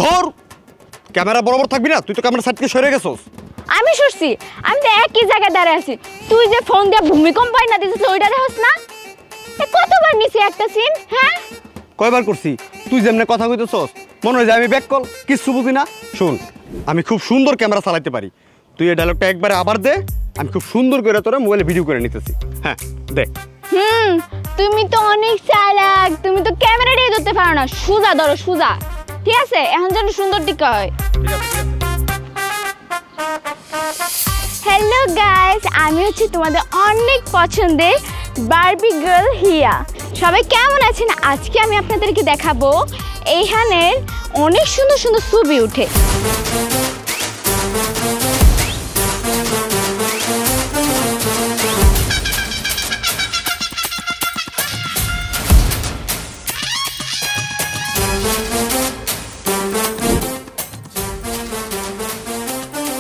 ধর ক্যামেরা বরাবর থাকবি না, তুই তো ক্যামেরা সাইড থেকে সরে গেছস। আমি সরছি, আমি তো একই জায়গায় দাঁড়ায় আছি। তুই যে ফোন দিয়ে ভূমিকম্প না দিছিস ওইটা দেখছ না? কতবার নিছি একটা সিন, হ্যাঁ? কয়বার করছি? তুই যেমনে কথা কইতেছস মনে হয় যে আমি ব্যাক কল, কিচ্ছু বুঝি না। শুন, আমি খুব সুন্দর ক্যামেরা চালাতে পারি। তুই এই ডায়লগটা একবারে আবার দে, আমি খুব সুন্দর করে তোরা মোবাইলে ভিডিও করে নিতেছি। হ্যাঁ দে। তুমি তো অনেক চালাক, তুমি তো ক্যামেরাটাই ধরতে পারো না। সোজা ধরো, সোজা। ঠিক আছে, এখন যেন সুন্দর দিকে হয়। হ্যালো গাইস, আমি হচ্ছে তোমাদের অনেক পছন্দের বারবি গার্ল হিয়া। সবাই কেমন আছেন? আজকে আমি আপনাদেরকে দেখাবো এইখানের অনেক সুন্দর সুন্দর ছবি উঠে।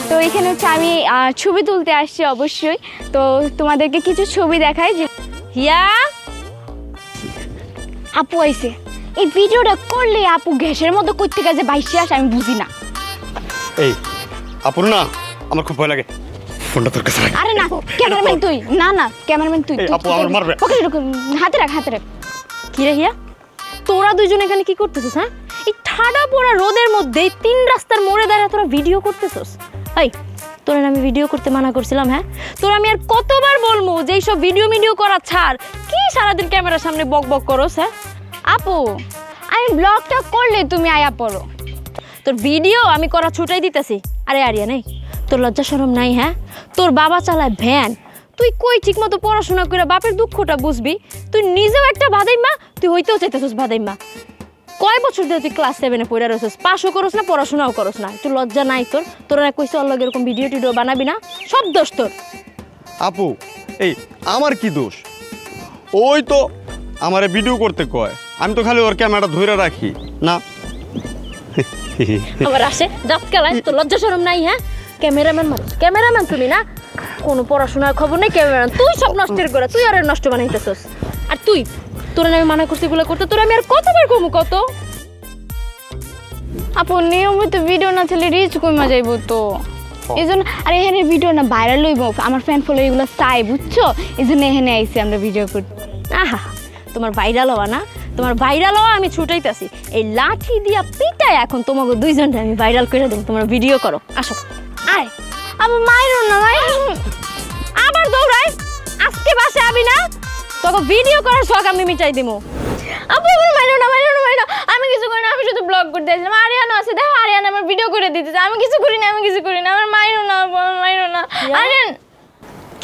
তো এখানে হচ্ছে আমি ছবি তুলতে আসছি অবশ্যই। তো তোমাদেরকে কিছু ছবি দেখাই। যে হিয়া আপু আইছে, এই ভিডিওটা করলে আপু গ্যাসের মতো কই থেকে যে বাইসে আসে আমি বুঝি না। এই আপুর না আমার খুব ভয় লাগে, ফোনটা তোর কাছে রাখ। আরে না, ক্যামেরাম্যান তুই। না না, ক্যামেরাম্যান তুই। আপু আমার মারবে। ওকে হাতে রাখ, হাতে রাখ। কি রে হিয়া, তোরা দুজন এখানে কি করতেছিস? হ্যাঁ, এই ঠাডা পোড়া রোদের মধ্যে তিন রাস্তার মোড়ে দাঁড়িয়ে তোরা ভিডিও করতেছিস? এই তোরা আমি ভিডিও করতে মানা করছিলাম? হ্যাঁ, তোরা আমি আর কতবার বলবো যে এইসব ভিডিও করা ছাড়, কি সারাদিন ক্যামেরার সামনে বক বক করস? হ্যাঁ আপু, আমি ব্লগটা করলে তুমি আয়া পড়ো। তোর ভিডিও আমি করা ছুটাই দিতেছি। আরে আরিয়া নেই, তোর লজ্জা শরম নাই? হ্যাঁ, তোর বাবা চালায় ভ্যান, তুই কই ঠিক মতো পড়াশোনা করে বাপের দুঃখটা বুঝবি? তুই নিজেও একটা বাদাইমা, তুই হইতেও চাইতেছিস বাদাইমা। কয় বছর ধরে তুই ক্লাস 7-এ পড়ে রয়েছিস, পাশও করস না, পড়াশোনাও করস না। তুই লজ্জা নাই তোর? তোরা কইছে অল্লাহ এরকম ভিডিও টিডিও বানাবি না, সব দোষ তোর। আপু এই আমার কি দোষ? ওই তো আমারে ভিডিও করতে কয়, আমি তো খালি ওর ক্যামেরাটা ধরে রাখি না। আবার আসে দাঁত কেলায়, তোর লজ্জা শরম নাই? হ্যাঁ, ক্যামেরাম্যান মানে ক্যামেরাম্যান তুমি না, কোনো পড়াশোনার খবর নেই। ক্যামেরাম্যান তুই সব নষ্টের করে, তুই আর নষ্ট বানাইতেছস। আর তুই তোরা আমি মানা করছি এগুলো করতে, তোরা আমি আর কতবার কমু কত? আপু নিয়মিত ভিডিও না চাইলে রিচ কমা যাইব তো, এই জন্য। আর এখানে ভিডিও না ভাইরাল হইব, আমার ফ্যান ফলো এগুলো চাই, বুঝছো? এই জন্য এখানে আইসি আমরা ভিডিও করতে। আহা, তোমার ভাইরাল হওয়া না, তোমার ভাইরাল হওয়া আমি ছুটাইতেছি। এই লাঠি দিয়া পিটায় এখন তোমাকে দুইজনটা আমি ভাইরাল করে দেবো। তোমার ভিডিও করো, আসো। আয় আমার মাইরো না, আবার দৌড়াই, আজকে বাসে আবি না, তোকে ভিডিও করার শখ আমি মিটাই দিব। আপু আমার মাইরো না, মাইরো না, মাইরো। আমি কিছু করি না, আমি শুধু ব্লগ করতে আসলাম। আরিয়ানা আছে, দেখো আরিয়ানা আমার ভিডিও করে দিতেছে। আমি কিছু করি না, আমি কিছু করি না। আমার মাইরো না, আমার মাইরো না। আরিয়ান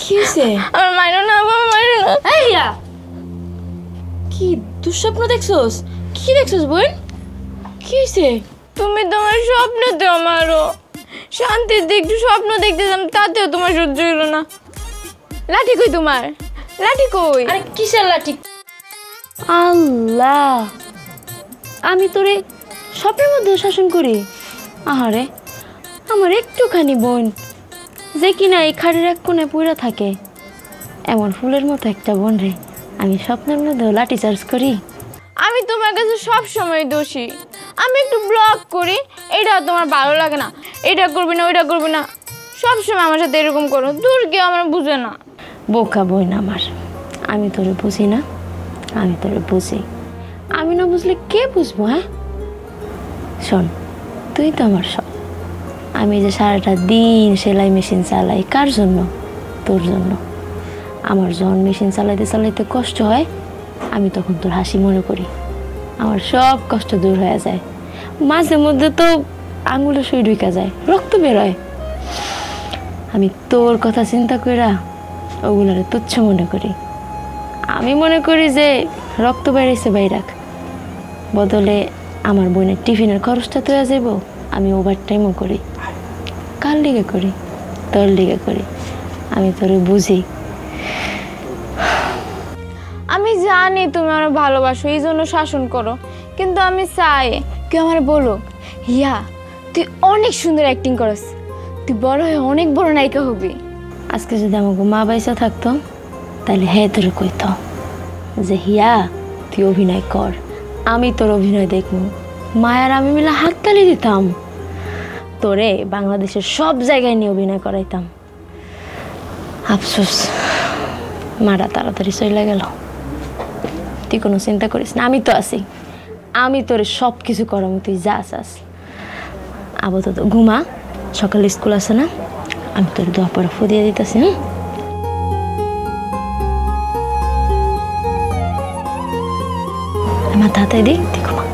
কি হয়েছে? আমার মাইরো না, আমার মাইরো না। এই কি দুঃস্বপ্ন দেখছস? কি দেখছস বোন? কি হয়েছে? তুমি তোমার স্বপ্নতে আমারও শান্তির একটু স্বপ্ন দেখতেছিলাম, তাতেও তোমার সহ্য হলো না। লাঠি কই তোমার? লাঠি কই? আরে কিসের লাঠি? আল্লাহ, আমি তোরে স্বপ্নের মধ্যে শাসন করি? আহারে, আমার একটুখানি বোন যে কিনা এই খাড়ির এক কোণে পুরা থাকে, এমন ফুলের মতো একটা বোন রে আমি স্বপ্নের মধ্যেও লাঠি চার্জ করি? আমি তোমার কাছে সব সময় দোষী। আমি একটু ব্লগ করি, এটা তোমার ভালো লাগে না, এটা করবি না, ওইটা করবি না, সবসময় আমার সাথে এরকম করো। দূর কেউ আমার বুঝে না। বোকা বোন আমার, আমি তোরে বুঝি না? আমি তোরে বুঝি। আমি না বুঝলে কে বুঝবো? হ্যাঁ শোন, তুই তো আমার সব। আমি যে সারাটা দিন সেলাই মেশিন চালাই, কার জন্য? তোর জন্য। আমার যখন মেশিন চালাইতে চালাইতে কষ্ট হয়, আমি তখন তোর হাসি মনে করি, আমার সব কষ্ট দূর হয়ে যায়। মাঝে মধ্যে তো আঙুলে সুই ঢুকে যায়, রক্ত বেরোয়। আমি তোর কথা চিন্তা কইরা ওগুলারে তুচ্ছ মনে করি। আমি মনে করি যে রক্ত বেরিয়েছে বাইরাক, বদলে আমার বোনের টিফিনের খরচটা তো যাব। আমি ওভার টাইমও করি। কার লিগে করি? তোর লিগে করি। আমি তোরে বুঝি। আমি জানি তুমি আমার ভালোবাসো, এই জন্য শাসন করো, কিন্তু আমি চাই কেউ আমার বলো, হিয়া তুই অনেক সুন্দর অ্যাক্টিং করস, তুই বড় হয়ে অনেক বড় নায়িকা হবি। আজকে যদি আমাকে মা বাইসা থাকতো, তাহলে হ্যাঁ তোরে কইতো যে হিয়া তুই অভিনয় কর, আমি তোর অভিনয় দেখবো। মায়ার আমি মিলে হাততালি দিতাম, তোরে বাংলাদেশের সব জায়গায় নিয়ে অভিনয় করাইতাম। আফসোস মারা তাড়াতাড়ি চলে গেল। তুই কোনো চিন্তা করিস না, আমি তো আছি, আমি তোরে সব কিছু করাম, তুই যা চাস। আপাতত ঘুমা, সকালে স্কুল আছে না, আমি তোর দোয়া পড়া ফুদিয়ে দিতেছি। মাথা হাতে দিই, তুই ঘুমা।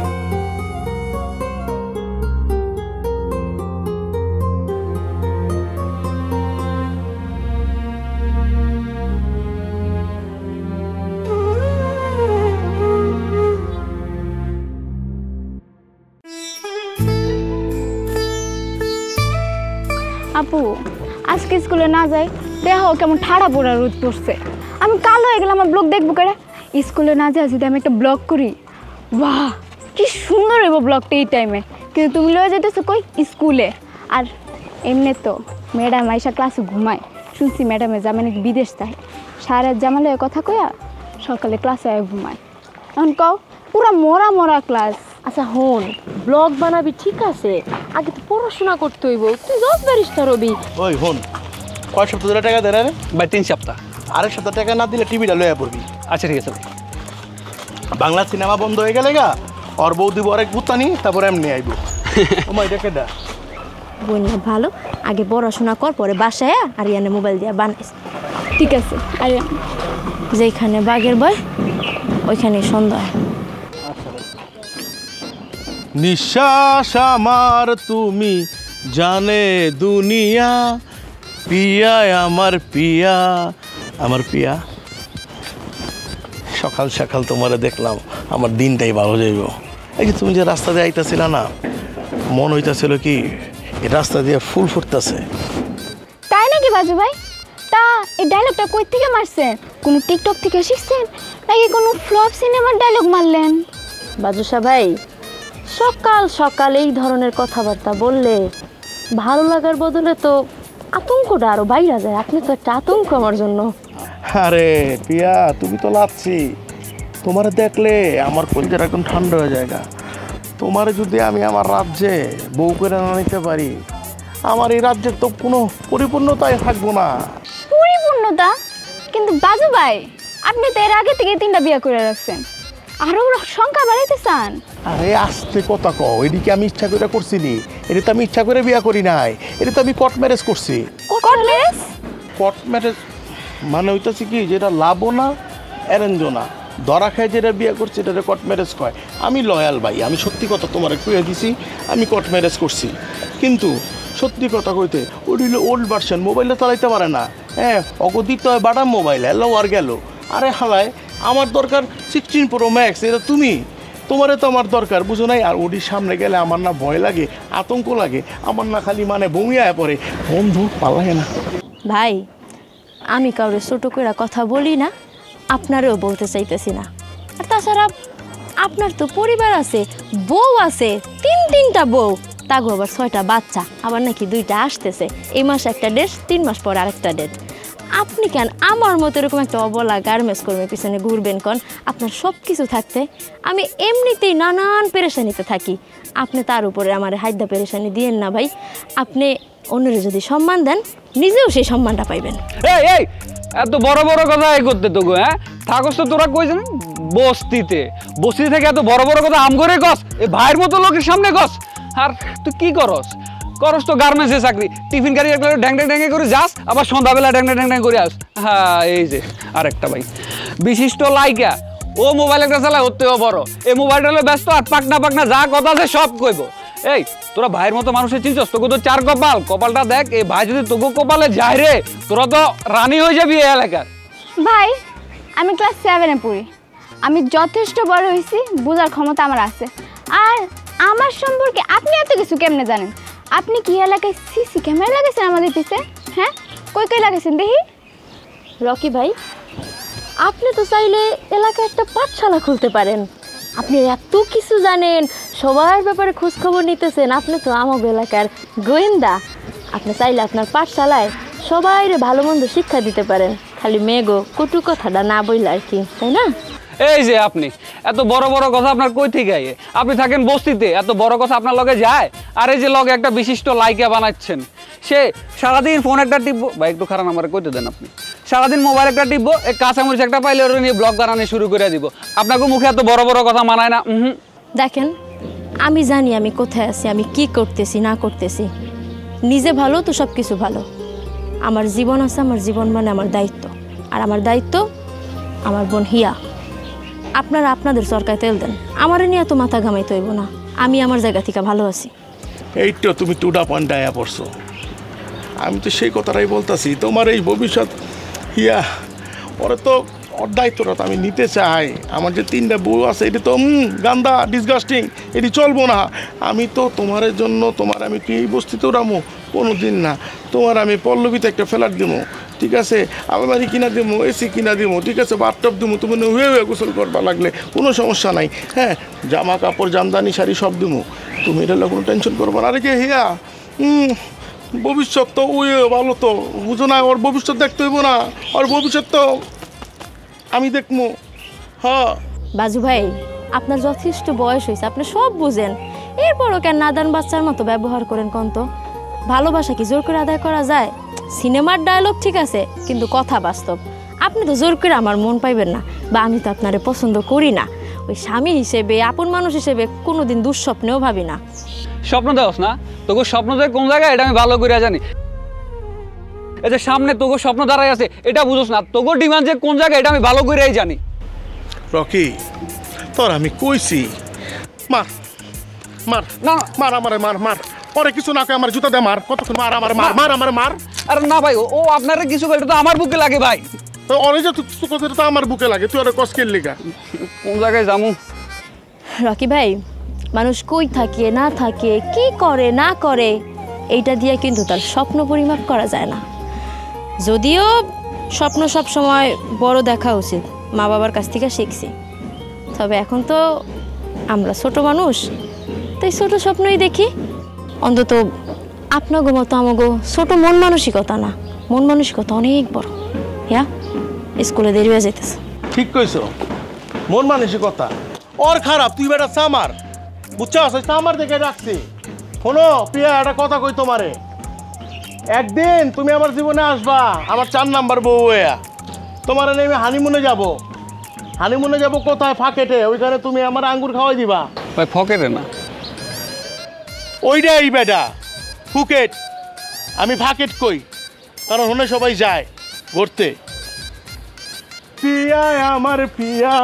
আপু আজকে স্কুলে না যাই, দেখো কেমন ঠাড়া পোড়া রোদ পড়ছে। আমি কালো হয়ে গেলাম, আমার ব্লগ দেখবো কেটে। স্কুলে না যাই যদি আমি একটা ব্লগ করি, বাহ কি সুন্দর হইব ব্লগটা এই টাইমে। কিন্তু তুমি লয়ে যেতেছো কই স্কুলে। আর এমনি তো ম্যাডাম আইসা ক্লাসে ঘুমায়, শুনছি ম্যাডামে জামা নাকি বিদেশ যায়, সারা জামালে কথা কয়া সকালে ক্লাসে আয় ঘুমায়। এখন কও পুরা মরা মরা ক্লাস। আচ্ছা হন, ব্লগ বানাবি ঠিক আছে, আগে তো পড়াশোনা করতে হইব, তুই জজ ব্যারিস্টার হবি। ওই হন, কয় সপ্তাহ ধরে টাকা দেয় রে? ভাই 3 সপ্তাহ। আরেক সপ্তাহ টাকা না দিলে টিভিটা লইয়া পড়বি। আচ্ছা ঠিক আছে ভাই। বাংলা সিনেমা বন্ধ হয়ে গেলে গা ওর বউ দিব আরেক বুতানি, তারপরে এমনি আইব। ওমা এটা কেডা? বন্যা ভালো, আগে পড়াশোনা কর, পরে বাসায় আর ইয়ানে মোবাইল দিয়া বানাইস। ঠিক আছে, আরে যেখানে বাঘের ভয় ওইখানে সন্ধ্যা হয়। নিঃশ্বাস আমার তুমি জানে দুনিয়া, পিয়া আমার পিয়া, আমার পিয়া। সকাল সকাল তোমারে দেখলাম, আমার দিনটাই ভালো যাইব। এই যে তুমি যে রাস্তা দিয়ে আইতাছিল না, মন হইতাছিল কি এই রাস্তা দিয়ে ফুল ফুটতেছে। তাই নাকি বাজু ভাই? তা এই ডায়লগটা কই থেকে মারছেন? কোনো টিকটক থেকে শিখছেন নাকি কোনো ফ্লপ সিনেমার ডায়লগ মারলেন? বাজুসা ভাই, সকাল সকাল এই ধরনের কথাবার্তা বললে ভালো লাগার বদলে তো আতঙ্কটা আরো বাইরে যায়। আপনি তো একটা আতঙ্ক আমার জন্য। আরে পিয়া, তুমি তো লাচ্ছি, তোমার দেখলে আমার কলজার একদম ঠান্ডা হয়ে যায়। তোমার যদি আমি আমার রাজ্যে বউ করে না নিতে পারি, আমার এই রাজ্যের তো কোনো পরিপূর্ণতাই থাকবো না। পরিপূর্ণতা? কিন্তু বাজু ভাই, আপনি তো এর আগে থেকে 3টা বিয়ে করে রাখছেন, আরো সংখ্যা বাড়াইতে চান? আরে আস্তে কথা কও, এদিকে আমি ইচ্ছা করে করছিনি, এটা তো আমি ইচ্ছা করে বিয়া করি নাই, এটা তো আমি কোর্ট ম্যারেজ করছি। Court marriage? কোর্ট ম্যারেজ মানে হইতেছে কি, যেটা লাভও না অ্যারেঞ্জও না, ধরা খায় যেটা বিয়ে করছে এটা কোর্ট ম্যারেজ কয়। আমি লয়াল ভাই, আমি সত্যি কথা তোমার কইয়া দিছি, আমি কোর্ট ম্যারেজ করছি। কিন্তু সত্যি কথা কইতে ওই হইলো ওল্ড ভার্সন, মোবাইলটা চালাইতে পারে না। হ্যাঁ, অগদিত হয় বাটা মোবাইল, এলো আর গেল। আরে হালায়, আমার দরকার 16 Pro Max, এটা তুমি, তোমারে তো আমার দরকার, বুঝো নাই? আর ওটির সামনে গেলে আমার না ভয় লাগে, আতঙ্ক লাগে, আমার না খালি মানে বমি আয় পড়ে। বন্ধু পালায় না ভাই, আমি কাউরে ছোট করে কথা বলি না, আপনারও বলতে চাইতেছি না। আর তাছাড়া আপনার তো পরিবার আছে, বউ আছে, 3টা বউ, তাগো আবার 6টা বাচ্চা, আবার নাকি 2টা আসতেছে। এই মাসে একটা ডেট, 3 মাস পর আরেকটা ডেট। আপনি কেন আমার মতো এরকম একটা অবলা গার্মেন্টস কর্মীর পিছনে ঘুরবেন? কন আপনার সব কিছু থাকতে আমি এমনিতেই নানান পেরেশানিতে থাকি, আপনি তার উপরে আমার হাইদা পেরেশানি দিয়েন না ভাই। আপনি অন্যরে যদি সম্মান দেন, নিজেও সেই সম্মানটা পাইবেন। এই এই এত বড় বড় কথা এই করতে তো গো, হ্যাঁ থাকস তো তোরা কইছেন বস্তিতে, বস্তি থেকে এত বড় বড় কথা আম করে কস, এই ভাইয়ের মতো লোকের সামনে কস। আর তুই কি করস? করস তো গার্মেন্টসে চাকরি, টিফিন গাড়ি একটা ঢ্যাং ঢ্যাং করে যাস, আবার সন্ধ্যাবেলা ঢ্যাং ঢ্যাং করে আস। হ্যাঁ, এই যে আরেকটা ভাই বিশিষ্ট লাইকা, ও মোবাইল একটা চালায়, হতেও বড়, এই মোবাইলটা হলে ব্যস্ত, আর পাকনা পাকনা যা কথা আছে সব কইব। এই তোরা ভাইয়ের মতো মানুষের চিনছস? তোকে তো 4 কপাল, কপালটা দেখ, এই ভাই যদি তোকে কপালে যায় রে, তোরা তো রানী হয়ে যাবি এই এলাকার। ভাই আমি ক্লাস 7-এ পড়ি, আমি যথেষ্ট বড় হয়েছি, বোঝার ক্ষমতা আমার আছে। আর আমার সম্পর্কে আপনি এত কিছু কেমনে জানেন? আপনি কি এলাকায় সিসি ক্যামেরা লাগাইছেন আমাদের পিছে? হ্যাঁ, কই কই লাগাইছেন দেখি? রকি ভাই, আপনি তো চাইলে এলাকায় একটা পাঠশালা খুলতে পারেন। আপনি এত কিছু জানেন, সবার ব্যাপারে খোঁজ খবর নিতেছেন, আপনি তো আমাদের এলাকার গোয়েন্দা। আপনি চাইলে আপনার পাঠশালায় সবাইরে ভালো মন্দ শিক্ষা দিতে পারেন, খালি মেগো কটু কথাটা না বইলে আর কি, তাই না? এই যে আপনি এত বড় বড় কথা আপনার কই থেকে আইয়ে? আপনি থাকেন বস্তিতে, এত বড় কথা আপনার লগে যায়? আর এই যে লগে একটা বিশিষ্ট লাইকা বানাচ্ছেন, সে সারাদিন ফোন একটা টিপবো, বা একটু খারাপ নাম্বারে কইতে দেন আপনি, সারাদিন মোবাইল একটা টিপবো, এই কাঁচামরিচ একটা পাইলে ওরা নিয়ে ব্লগ বানানো শুরু করে দিব। আপনাকে মুখে এত বড় বড় কথা মানায় না। দেখেন, আমি জানি আমি কোথায় আছি, আমি কি করতেছি না করতেছি। নিজে ভালো তো সব কিছু ভালো। আমার জীবন আছে, আমার জীবন মানে আমার দায়িত্ব। আর আমার দায়িত্ব আমার বোন হিয়া। আপনারা আপনাদের সরকার তেল দেন, আমারে নিয়ে এত মাথা ঘামাইতে হইব না। আমি আমার জায়গা থেকে ভালো আছি। এইটা তুমি টুডা পয়েন্ট আয়া পড়ছো। আমি তো সেই কথাটাই বলতেছি, তোমার এই ভবিষ্যৎ হিয়া ওরা তো ওর দায়িত্বটা তো আমি নিতে চাই। আমার যে 3টা বউ আছে এটি তো গান্দা ডিসগাস্টিং, এটি চলবো না। আমি তো তোমার জন্য আমি কি এই বস্তিতে উড়ামো? কোনো দিন না। তোমার আমি পল্লবীতে একটা ফ্ল্যাট দেবো, ঠিক আছে, আলমারি কিনা দেবো, এসি কিনা দেবো, ঠিক আছে, বাথটব দেবো, তুমি হুয়ে হুয়ে গোসল করবা লাগলে কোনো সমস্যা নাই। হ্যাঁ, জামা কাপড় জামদানি শাড়ি সব দেবো, তুমি এটা কোনো টেনশন করবো না। আরে যে হিয়া ভবিষ্যৎ তো ওই ভালো তো বুঝো না, ওর ভবিষ্যৎ দেখতে হইব না, ওর ভবিষ্যৎ তো আমি দেখবো। হ্যাঁ বাজু ভাই, আপনার যথেষ্ট বয়স হয়েছে, আপনি সব বুঝেন, এরপরও কেন নাদান বাচ্চার মতো ব্যবহার করেন কোন তো? ভালোবাসা কি জোর করে আদায় করা যায়? সিনেমার ডায়লগ ঠিক আছে, কিন্তু কথা বাস্তব। আপনি তো জোর করে আমার মন পাইবেন না, বা আমি তো আপনারে পছন্দ করি না। ওই স্বামী হিসেবে, আপন মানুষ হিসেবে কোনোদিন দুঃস্বপ্নেও ভাবি না। স্বপ্ন দেওস না, তোকে স্বপ্ন দেয় কোন জায়গায় এটা আমি ভালো করে জানি। এই যে সামনে তোকে স্বপ্ন দাঁড়াই আছে, এটা বুঝোস না, তোকে ডিমান্ড যে কোন জায়গায় এটা আমি ভালো করেই জানি। রকি, তোর আমি কইছি মার মার না মার, আমারে মার মার, পরে কিছু না কই আমার জুতা দে মার, কতক্ষণ মার, আমার মার মার, আমার মার। আরে না ভাই, ও আপনারা কিছু বলে তো আমার বুকে লাগে ভাই। তো অনেক যে তুই কথা তো আমার বুকে লাগে, তুই আর কসকের লিগা কোন জায়গায় যামু? রকি ভাই, মানুষ কই থাকে না থাকে, কি করে না করে, এইটা দিয়ে কিন্তু তার স্বপ্ন পরিমাপ করা যায় না। যদিও স্বপ্ন সব সময় বড় দেখা উচিত, মা বাবার কাছ থেকে শিখছি, তবে এখন তো আমরা ছোট মানুষ, তাই ছোট স্বপ্নই দেখি। অন্তত আপনাগো মতো আমাগো ছোট মন মানসিকতা না, মন মানসিকতা অনেক বড়। হ্যাঁ, স্কুলে দেরি হয়ে যেতেছে। ঠিক কইছো, মন মানসিকতা ওর খারাপ, তুই বেটা সামার, বুঝছস? ওই সামার দেখে রাখছি। শোনো প্রিয়া, একটা কথা কই তোমারে, একদিন তুমি আমার জীবনে আসবা, আমার 4 নাম্বার বউ হইয়া। তোমার আমি হানিমুনে যাব। হানিমুনে যাব কোথায়? ফাঁকেটে, ওইখানে তুমি আমার আঙ্গুর খাওয়াই দিবা। ভাই ফকেরে না, ওইটাই বেটা ফুকেট, আমি ফাঁকেট কই, কারণ ওখানে সবাই যায় ঘুরতে। পিয়া আমার পিয়া।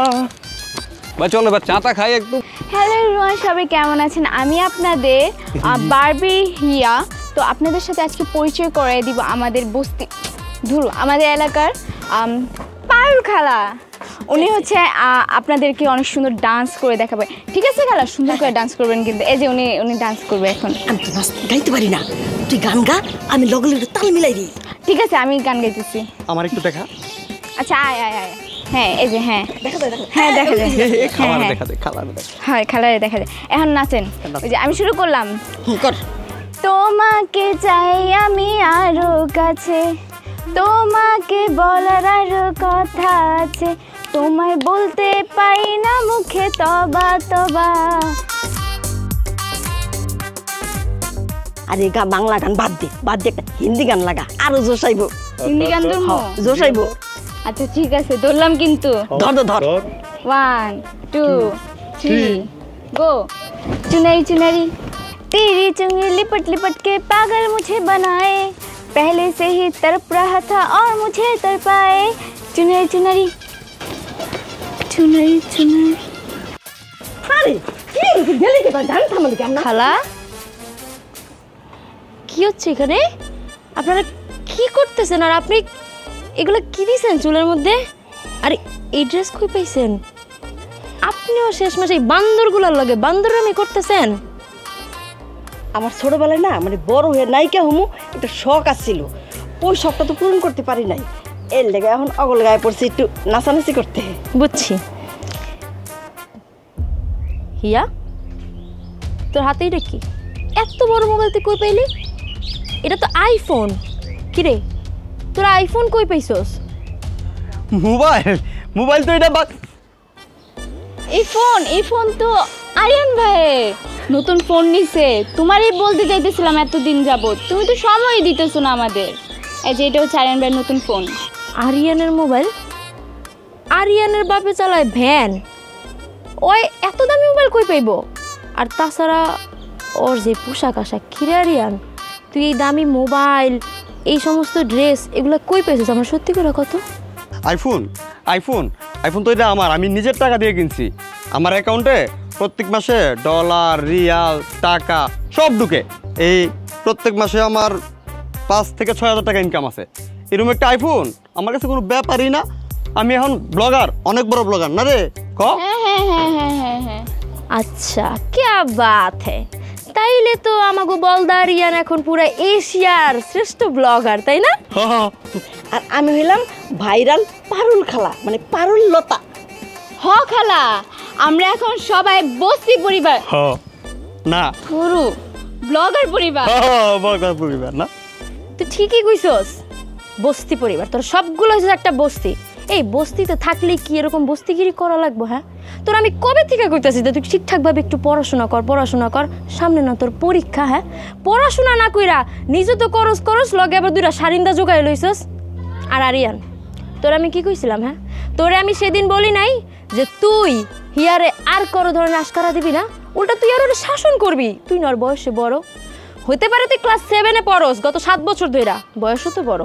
ভাই চলো এবার চাটা খাই একটু। হ্যালো রোহান, সবাই কেমন আছেন? আমি আপনাদের বারবি হিয়া। তো আপনাদের সাথে আজকে পরিচয় করাই দিব আমাদের বস্তি আমাদের এলাকার পারুল খালা। উনি হচ্ছে আপনাদেরকে অনেক সুন্দর ডান্স করে দেখাবে। ঠিক আছে খালা, সুন্দর করে ডান্স করবেন কিন্তু। এই যে উনি ডান্স করবে এখন। আমি তো নাচ গাইতে পারি না, তুই গান গা, আমি লগে লগে তাল মিলাই দিই। ঠিক আছে, আমি গান গাইতেছি। আমার একটু দেখা। আচ্ছা আয় আয় আয়। হ্যাঁ এই যে, হ্যাঁ দেখা যায়, দেখা হ্যাঁ দেখা যায়, খাবার হ্যাঁ দেখা দে, খাবার দেখা। হ্যাঁ খালারে দেখা যায়। এখন নাচেন। ওই যে আমি শুরু করলাম। কর। তোমাকে চাই আমি আরো কাছে, তোমাকে বলার আরো কথা আছে, তোমায় বলতে পারি না মুখে তবা তবা। আরে বাংলা গান বাদ দে, বাদ দে, একটা হিন্দি গান লাগা, আরো জোশাইব। হিন্দি গান ধরবো? জোশাইব। আচ্ছা ঠিক আছে, ধরলাম কিন্তু। ধর ধর ধর। 1 2 3 गो। चुनरी चुनरी तेरी चुंगी लिपट लिपट के पागल मुझे बनाए, पहले से ही तड़प रहा था और मुझे तड़पाए। चुनरी चुनरी चुनरी चुनरी। আরে কি গেলি কি গান থামালি কেন? খালা, কি হচ্ছে এখানে? আপনারা কি করতেছেন? আর আপনি এগুলো কি দিয়েছেন চুলের মধ্যে? আরে এই ড্রেস কই পাইছেন? আপনিও শেষমেশ এই বান্দরগুলোর লগে বান্দরামি করতেছেন? আমার ছোটবেলায় না, মানে বড় হয়ে নায়িকা হমু একটা শখ আসছিল, ওই শখটা তো পূরণ করতে পারি নাই। এর লেগে এখন অগল গায়ে পড়ছি একটু নাচানাচি করতে। বুঝছি। হিয়া, তোর হাতে এটা কি? এত বড় মোবাইল তুই কই পাইলি? এটা তো আইফোন। কিরে, তোর আইফোন কই পাইছস? মোবাইল মোবাইল তো এটা এই ফোন তো আরিয়ান ভাইয়ের নতুন ফোন নিছে। তোমারই বলতে চাইতেছিলাম এতদিন যাবত, তুমি তো সময় দিতেছো না আমাদের। এই যে এটা হচ্ছে আরিয়ান ভাইয়ের নতুন ফোন। আরিয়ানের মোবাইল? আরিয়ানের বাপে চালায় ভ্যান, ওই এত দামি মোবাইল কই পাইব? আর তাছাড়া ওর যে পোশাক আশাক, কিরে আরিয়ান তুই এই দামি মোবাইল, এই সমস্ত ড্রেস এগুলো কই পেয়েছিস? আমার সত্যি করে কত? আইফোন আইফোন আইফোন তো এটা আমার, আমি নিজের টাকা দিয়ে কিনছি। আমার অ্যাকাউন্টে প্রত্যেক মাসে ডলার, রিয়াল, টাকা সব ঢুকে। এই প্রত্যেক মাসে আমার 5 থেকে 6 হাজার টাকা ইনকাম আছে। এরকম একটা আইফোন আমার কাছে কোনো ব্যাপারই না। আমি এখন ব্লগার, অনেক বড় ব্লগার না রে? ক হ্যাঁ। আচ্ছা, क्या बात है। তাইলে তো আমাগো বলদা আরিয়ান এখন পুরো এশিয়ার শ্রেষ্ঠ ব্লগার, তাই না? আর আমি হইলাম ভাইরাল পারুল খালা, মানে পারুল লতা। খালা, আমরা এখন সবাই বস্তি পরিবার না পুরো ব্লগার পরিবার। ব্লগার পরিবার না? তুই ঠিকই কইছস, বস্তি পরিবার। তোর সবগুলো হচ্ছে একটা বস্তি। এই বস্তিতে থাকলে কি এরকম বস্তিগিরি করা লাগবো? হ্যাঁ, তোর আমি কবে থেকে কইতাছি যে তুই ঠিকঠাকভাবে একটু পড়াশোনা কর। সামনে না তোর পরীক্ষা। হ্যাঁ, পড়াশোনা না কইরা নিজে তো করস লগে আবার 2টা সারিন্দা জোগাই লইছস। আর আরিয়ান, তোর আমি কি কইছিলাম? হ্যাঁ, তোরে আমি সেদিন বলি নাই যে তুই হিয়ারে আর কোনো ধরনের আশকারা দিবি না, উল্টা তুই আর ওরে শাসন করবি। তুই নর বয়সে বড় হইতে পারে, তুই ক্লাস 7-এ পড়স গত 7 বছর ধইরা, বয়সও তো বড়।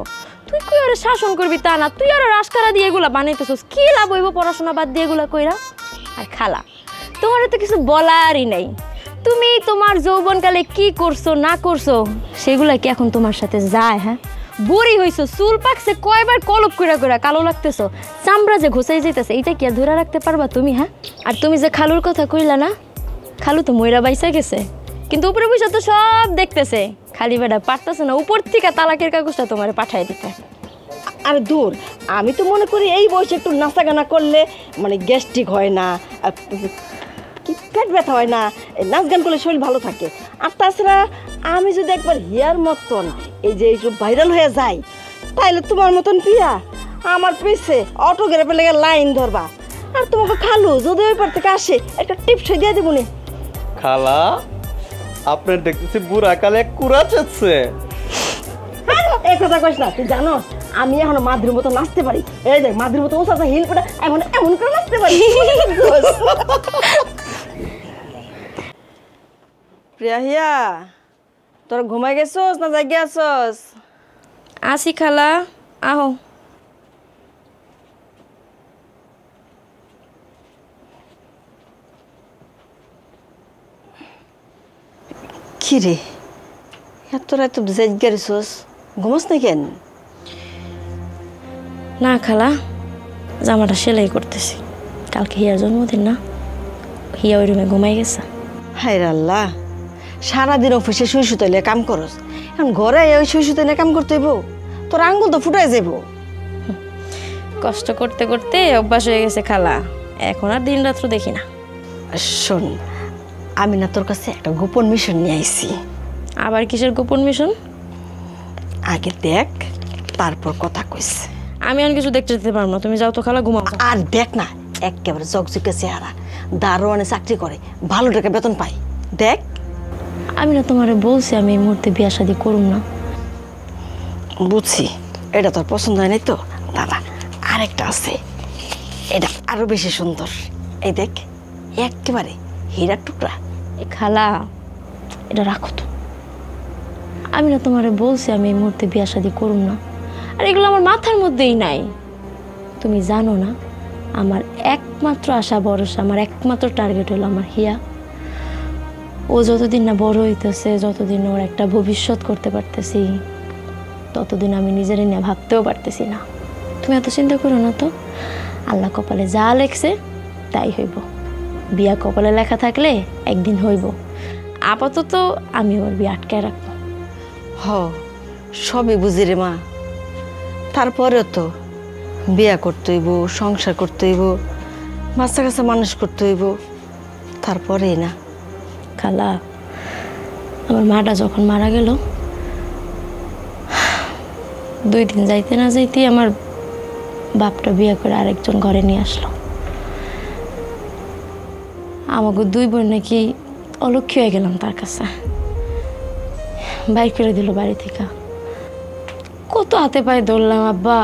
তুই কই আরে শাসন করবি তা না, তুই আরো রাজকারা দিয়ে এগুলা বানাইতেছস। কি লাভ হইব পড়াশোনা বাদ দিয়ে এগুলা কইরা? আর খালা, তোমার তো কিছু বলারই নাই। তুমি তোমার যৌবনকালে কি করছো না করছো সেগুলা কি এখন তোমার সাথে যায়? হ্যাঁ, বুড়ি হইছো, চুল পাকছে, কয়বার কলপ কইরা কালো লাগতেছো, চামড়া যে ঘষাই যাইতেছে, এইটা কি আর ধরে রাখতে পারবা তুমি? হ্যাঁ, আর তুমি যে খালুর কথা কইলা না, খালু তো মইরা বাইসা গেছে, কিন্তু উপরে বসে তো সব দেখতেছে। খালি বেটা পারতেছে না উপর থেকে তালাকের কাগজটা তোমারে পাঠাই দিতে। আর দূর, আমি তো মনে করি এই বয়সে একটু নাচা গানা করলে মানে গ্যাস্ট্রিক হয় না, কি পেট ব্যথা হয় না, নাচ গান করলে শরীর ভালো থাকে। আর তাছাড়া আমি যদি একবার হিয়ার মতন এই যে এইসব ভাইরাল হয়ে যাই, তাইলে তোমার মতন পিয়া আমার পেছে অটোগ্রাফে লেগে লাইন ধরবা। আর তোমাকে খালু যদি ওই পার থেকে আসে একটা টিপস দিয়ে দেবো নি। খালা, আপনার দেখতেছি বুড়া কালে কুড়া চাচ্ছে। এই কথা কইস না, তুই জানো আমি এখন মাদুর মতো নাচতে পারি। এই দেখ মাদুর মতো ওসাতে হিল পড়া এমন করে নাচতে পারি। প্রিয়া হিয়া, তোর ঘুমাই গেছস না জাগিয়ে আসস? আসি খালা, আহো। কি রে, এত রাত জাগিয়ে গেছস, ঘুমাস না কেন? না খালা, জামাটা সেলাই করতেছি। কালকে হিয়ার জন্মদিন না, হিয়া ওই রুমে ঘুমাই গেছে। হায় আল্লাহ, সারাদিন অফিসে শুই শুতাইলে কাম করস, এখন ঘরে ওই শুই শুতাইলে কাম করতে হইব? তোর আঙ্গুল তো ফুটাই যাব। কষ্ট করতে করতে অভ্যাস হয়ে গেছে খালা, এখন আর দিন রাত্র দেখি না। শোন, আমি না তোর কাছে একটা গোপন মিশন নিয়ে আইছি। আবার কিসের গোপন মিশন? আগে দেখ, তারপর কথা কইস। আমি আর কিছু দেখতে যেতে পারবো না, তুমি যাও তো খালা, ঘুমাও। আর দেখ না, একেবারে জকজকে চেহারা, দারোয়ানে চাকরি করে, ভালো টাকা বেতন পায়। দেখ, আমি না তোমারে বলছি আমি এই মুহূর্তে বিয়া শাদি করুম না। বুঝছি, এটা তোর পছন্দ হয় নাই তো। দাদা, আরেকটা আছে, এটা আরো বেশি সুন্দর। এই দেখ, একেবারে হীরার টুকরা। এ খালা, এটা রাখো তো। আমি না তোমারে বলছি আমি এই মুহূর্তে বিয়া শাদি করুম না, আর এগুলো আমার মাথার মধ্যেই নাই। তুমি জানো না, আমার একমাত্র আশা ভরসা, আমার একমাত্র টার্গেট হলো আমার হিয়া। ও যতদিন না বড় হইতেছে, যতদিন ওর একটা ভবিষ্যৎ করতে পারতেছি, ততদিন আমি নিজের নিয়ে ভাবতেও পারতেছি না। তুমি এত চিন্তা করো না তো, আল্লাহ কপালে যা লেখছে তাই হইব। বিয়া কপালে লেখা থাকলে একদিন হইব। আপাতত আমি ওর বিয়ে আটকায় রাখবো। হ, সবই বুঝি রে মা, তারপরেও তো বিয়া করতে হইব, সংসার করতে হইব, বাচ্চা কাচ্চা মানুষ করতে হইব, তারপরেই না। খালা, আমার মাটা যখন মারা গেল, 2 দিন যাইতে না যাইতেই আমার বাপটা বিয়ে করে আরেকজন ঘরে নিয়ে আসলো। আমাকে 2 বোন নাকি অলক্ষ্য হয়ে গেলাম তার কাছে, বাইর করে দিল বাড়ি থেকে। কত হাতে পায়ে ধরলাম, আব্বা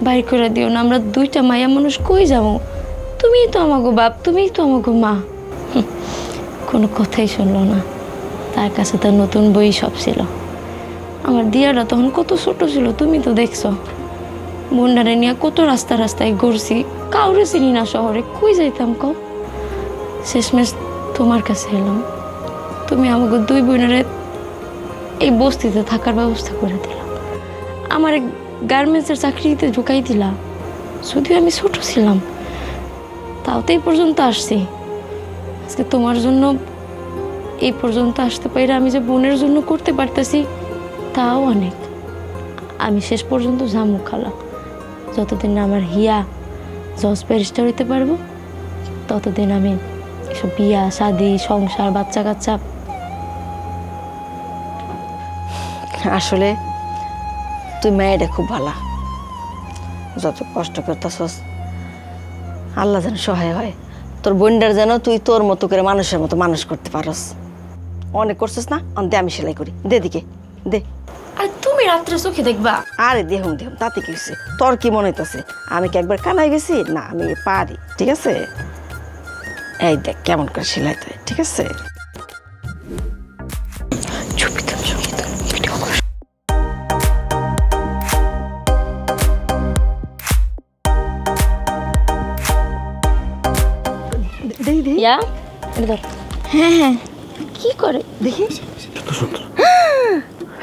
বাইর করে দিও না, আমরা 2টা মায়া মানুষ কই যাবো, তুমিই তো আমাকে বাপ, তুমিই তো আমাকে মা। কোনো কথাই শুনলো না, তার কাছে তার নতুন বই সব ছিল। আমার দিয়াটা তখন কত ছোট ছিল, তুমি তো দেখছো। বোনডারে নিয়ে কত রাস্তা রাস্তায় ঘুরছি, কাউরে চিনি না শহরে, কই যাইতাম কও। শেষমেশ তোমার কাছে এলাম, তুমি আমাকে 2 বোনেরে এই বস্তিতে থাকার ব্যবস্থা করে দিলাম, আমার গার্মেন্টসের চাকরিতে ঢুকাই দিলা। যদিও আমি ছোট ছিলাম, তাও তো এই পর্যন্ত আসছি। আজকে তোমার জন্য এই পর্যন্ত আসতে পারি, আমি যে বোনের জন্য করতে পারতেছি তাও অনেক। আমি শেষ পর্যন্ত জামু খালা, যতদিন না আমার হিয়া জজ ব্যারিস্টার হইতে পারবো ততদিন আমি এসব বিয়া শাদি সংসার বাচ্চা কাচ্চা। আসলে তুই মেয়েটা খুব ভালো, যত কষ্ট করতেছস আল্লাহ যেন সহায় হয়, তোর বোনটার যেন তুই তোর মতো করে মানুষের মতো মানুষ করতে পারস। অনেক করছিস না, দে আমি সেলাই করি, দে দিকে দে। আর তুমি রাত্রে চোখে দেখবা? আরে দেহুম দেহুম, তাতে কি হয়েছে? তোর কি মনে হইতেছে আমি কি একবার কানাই গেছি? না, আমি পারি, ঠিক আছে? এই দেখ কেমন করে সেলাই হয়, ঠিক আছে? ছবি তো ভিডিও কর। দেখি দেখি, ইয়া এটা ধর। হ্যাঁ হ্যাঁ, কি করে দেখি।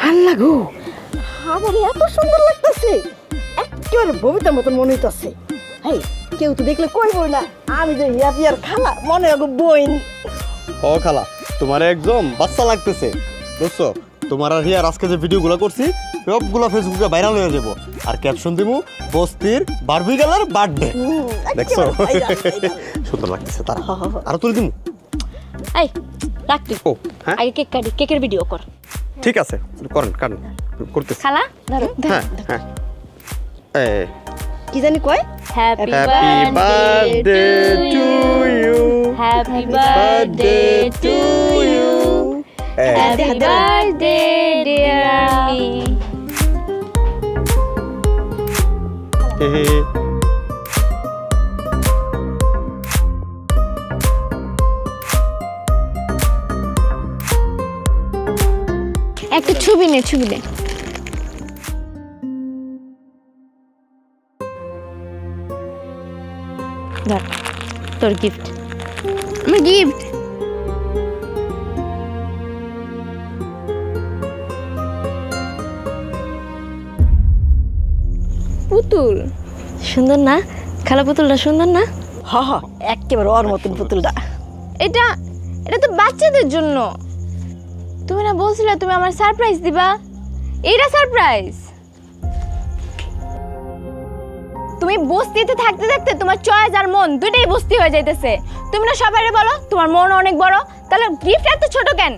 আল্লাহ গো, আমার এত সুন্দর লাগতেছে, একেবারে ববিতার মতন মনে হইতেছে। হেই, কেউ তো দেখলে কইব না আমি যে হিয়া পিয়ার খালা, মনে হয় বইন। ও খালা, তোমার একদম বাচ্চা লাগতেছে। বুঝছো, তোমার আর হিয়ার আজকে যে ভিডিওগুলো করছি সবগুলো ফেসবুকে ভাইরাল হয়ে যাবো, আর ক্যাপশন দিমু বস্তির বারবি গালার বার্থডে। দেখছো সুন্দর লাগতেছে, তারা আর তুলে দিমু। এই রাখ তুই, ও হ্যাঁ, আগে কেক কাটি, কেকের ভিডিও কর। ঠিক আছে, করেন কাটেন, করতেছি। খালা ধরো। হ্যাঁ হ্যাঁ, এই কি জানি কয়? Happy happy birthday to you, happy birthday to you, happy birthday dear আমি। একটা ছবি নে, ছবি নে। ধর তোর গিফট। আমার গিফট? পুতুল সুন্দর না খালা? পুতুলটা সুন্দর না? হ হ, একেবারে ওর মতন পুতুলটা। এটা এটা তো বাচ্চাদের জন্য। তুমি না বলছিলে তুমি আমার সারপ্রাইজ দিবা? এইটা সারপ্রাইজ? তুমি বস্তিতে থাকতে থাকতে তোমার চয়েস আর মন দুইটাই বস্তি হয়ে যাইতেছে। তুমি না সবাইরে বলো তোমার মন অনেক বড়, তাহলে গিফট এত ছোট কেন?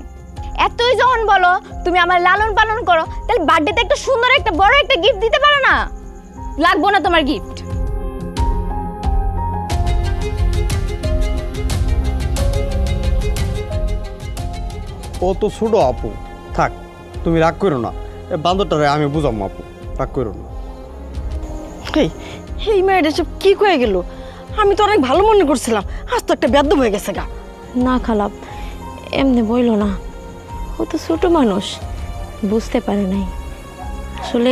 এতই যখন বলো তুমি আমার লালন পালন করো, তাহলে বার্থডেতে একটা সুন্দর একটা বড় একটা গিফট দিতে পারো না? লাগবো না তোমার গিফট। ও তো ছোট আপু, থাক তুমি রাগ করো না, এ বান্দরটারে আমি বুঝাবো আপু, রাগ করো না। এই মেয়েটা সব কি কয়ে গেল? আমি তো অনেক ভালো মনে করছিলাম, আজ তো একটা বেদ্য হয়ে গেছে গা। না খালা, এমনি বইলো না, ও তো ছোট মানুষ, বুঝতে পারে নাই। আসলে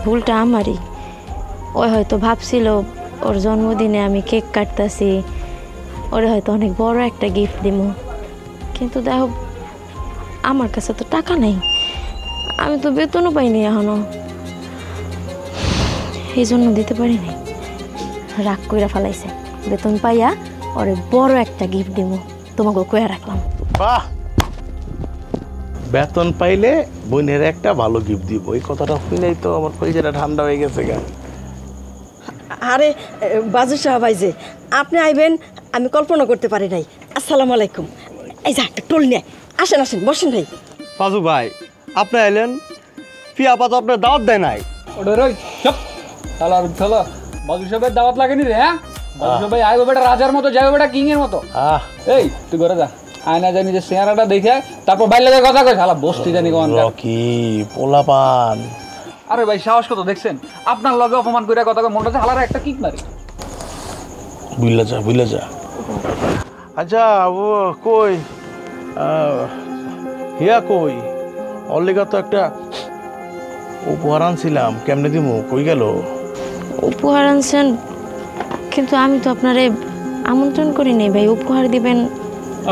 ভুলটা আমারই। ওই হয়তো ভাবছিল ওর জন্মদিনে আমি কেক কাটতেছি, ওরে হয়তো অনেক বড় একটা গিফট দিব, কিন্তু দেখো আমার কাছে তো টাকা নেই, আমি তো বেতনও পাইনি এখনো, এই জন্য দিতে পারিনি। রাগ কইরা ফেলাইছে, বেতন পাইয়া ওরে বড় একটা গিফট দিব, তোমাকে কইয়া রাখলাম। বাহ, বেতন পাইলে বোনের একটা ভালো গিফট দিব, এই কথাটা শুনেই তো আমার কলিজাটা ঠান্ডা হয়ে গেছে গা। আরে বাজু সাহেব, যে আপনি আইবেন আমি কল্পনা করতে পারি নাই। আসসালামু আলাইকুম। এই যা একটা টোল নিয়ে আসেন, আসেন বসেন ভাই। ফাজু ভাই, আপনি এলেন, ফিয়া পা তো আপনার দাওয়াত দেয় নাই। ওটা রই চপ, থালা থালা বাজু সাহেবের দাওয়াত লাগেনি রে? হ্যাঁ ভাই আইবো বেটা রাজার মতো, যাইবো বেটা কিং এর মতো। এই তুই ঘরে যা, আয়না জানি যে চেহারাটা দেখে তারপর বাইরে লাগে কথা কই, শালা বসতি জানি কোন রকি পোলাপান। আরে ভাই সাহস কত দেখছেন, আপনার লগে অপমান কইরা কথা কই, মনটা হালারে একটা কিক মারি। বুইলা যা। আচ্ছা ও কই হিয়া কই? অল্লিগা তো একটা উপহার আনছিলাম, কেমনে দিমু, কই গেল? উপহার আনছেন, কিন্তু আমি তো আপনারে আমন্ত্রণ করি নাই ভাই, উপহার দিবেন।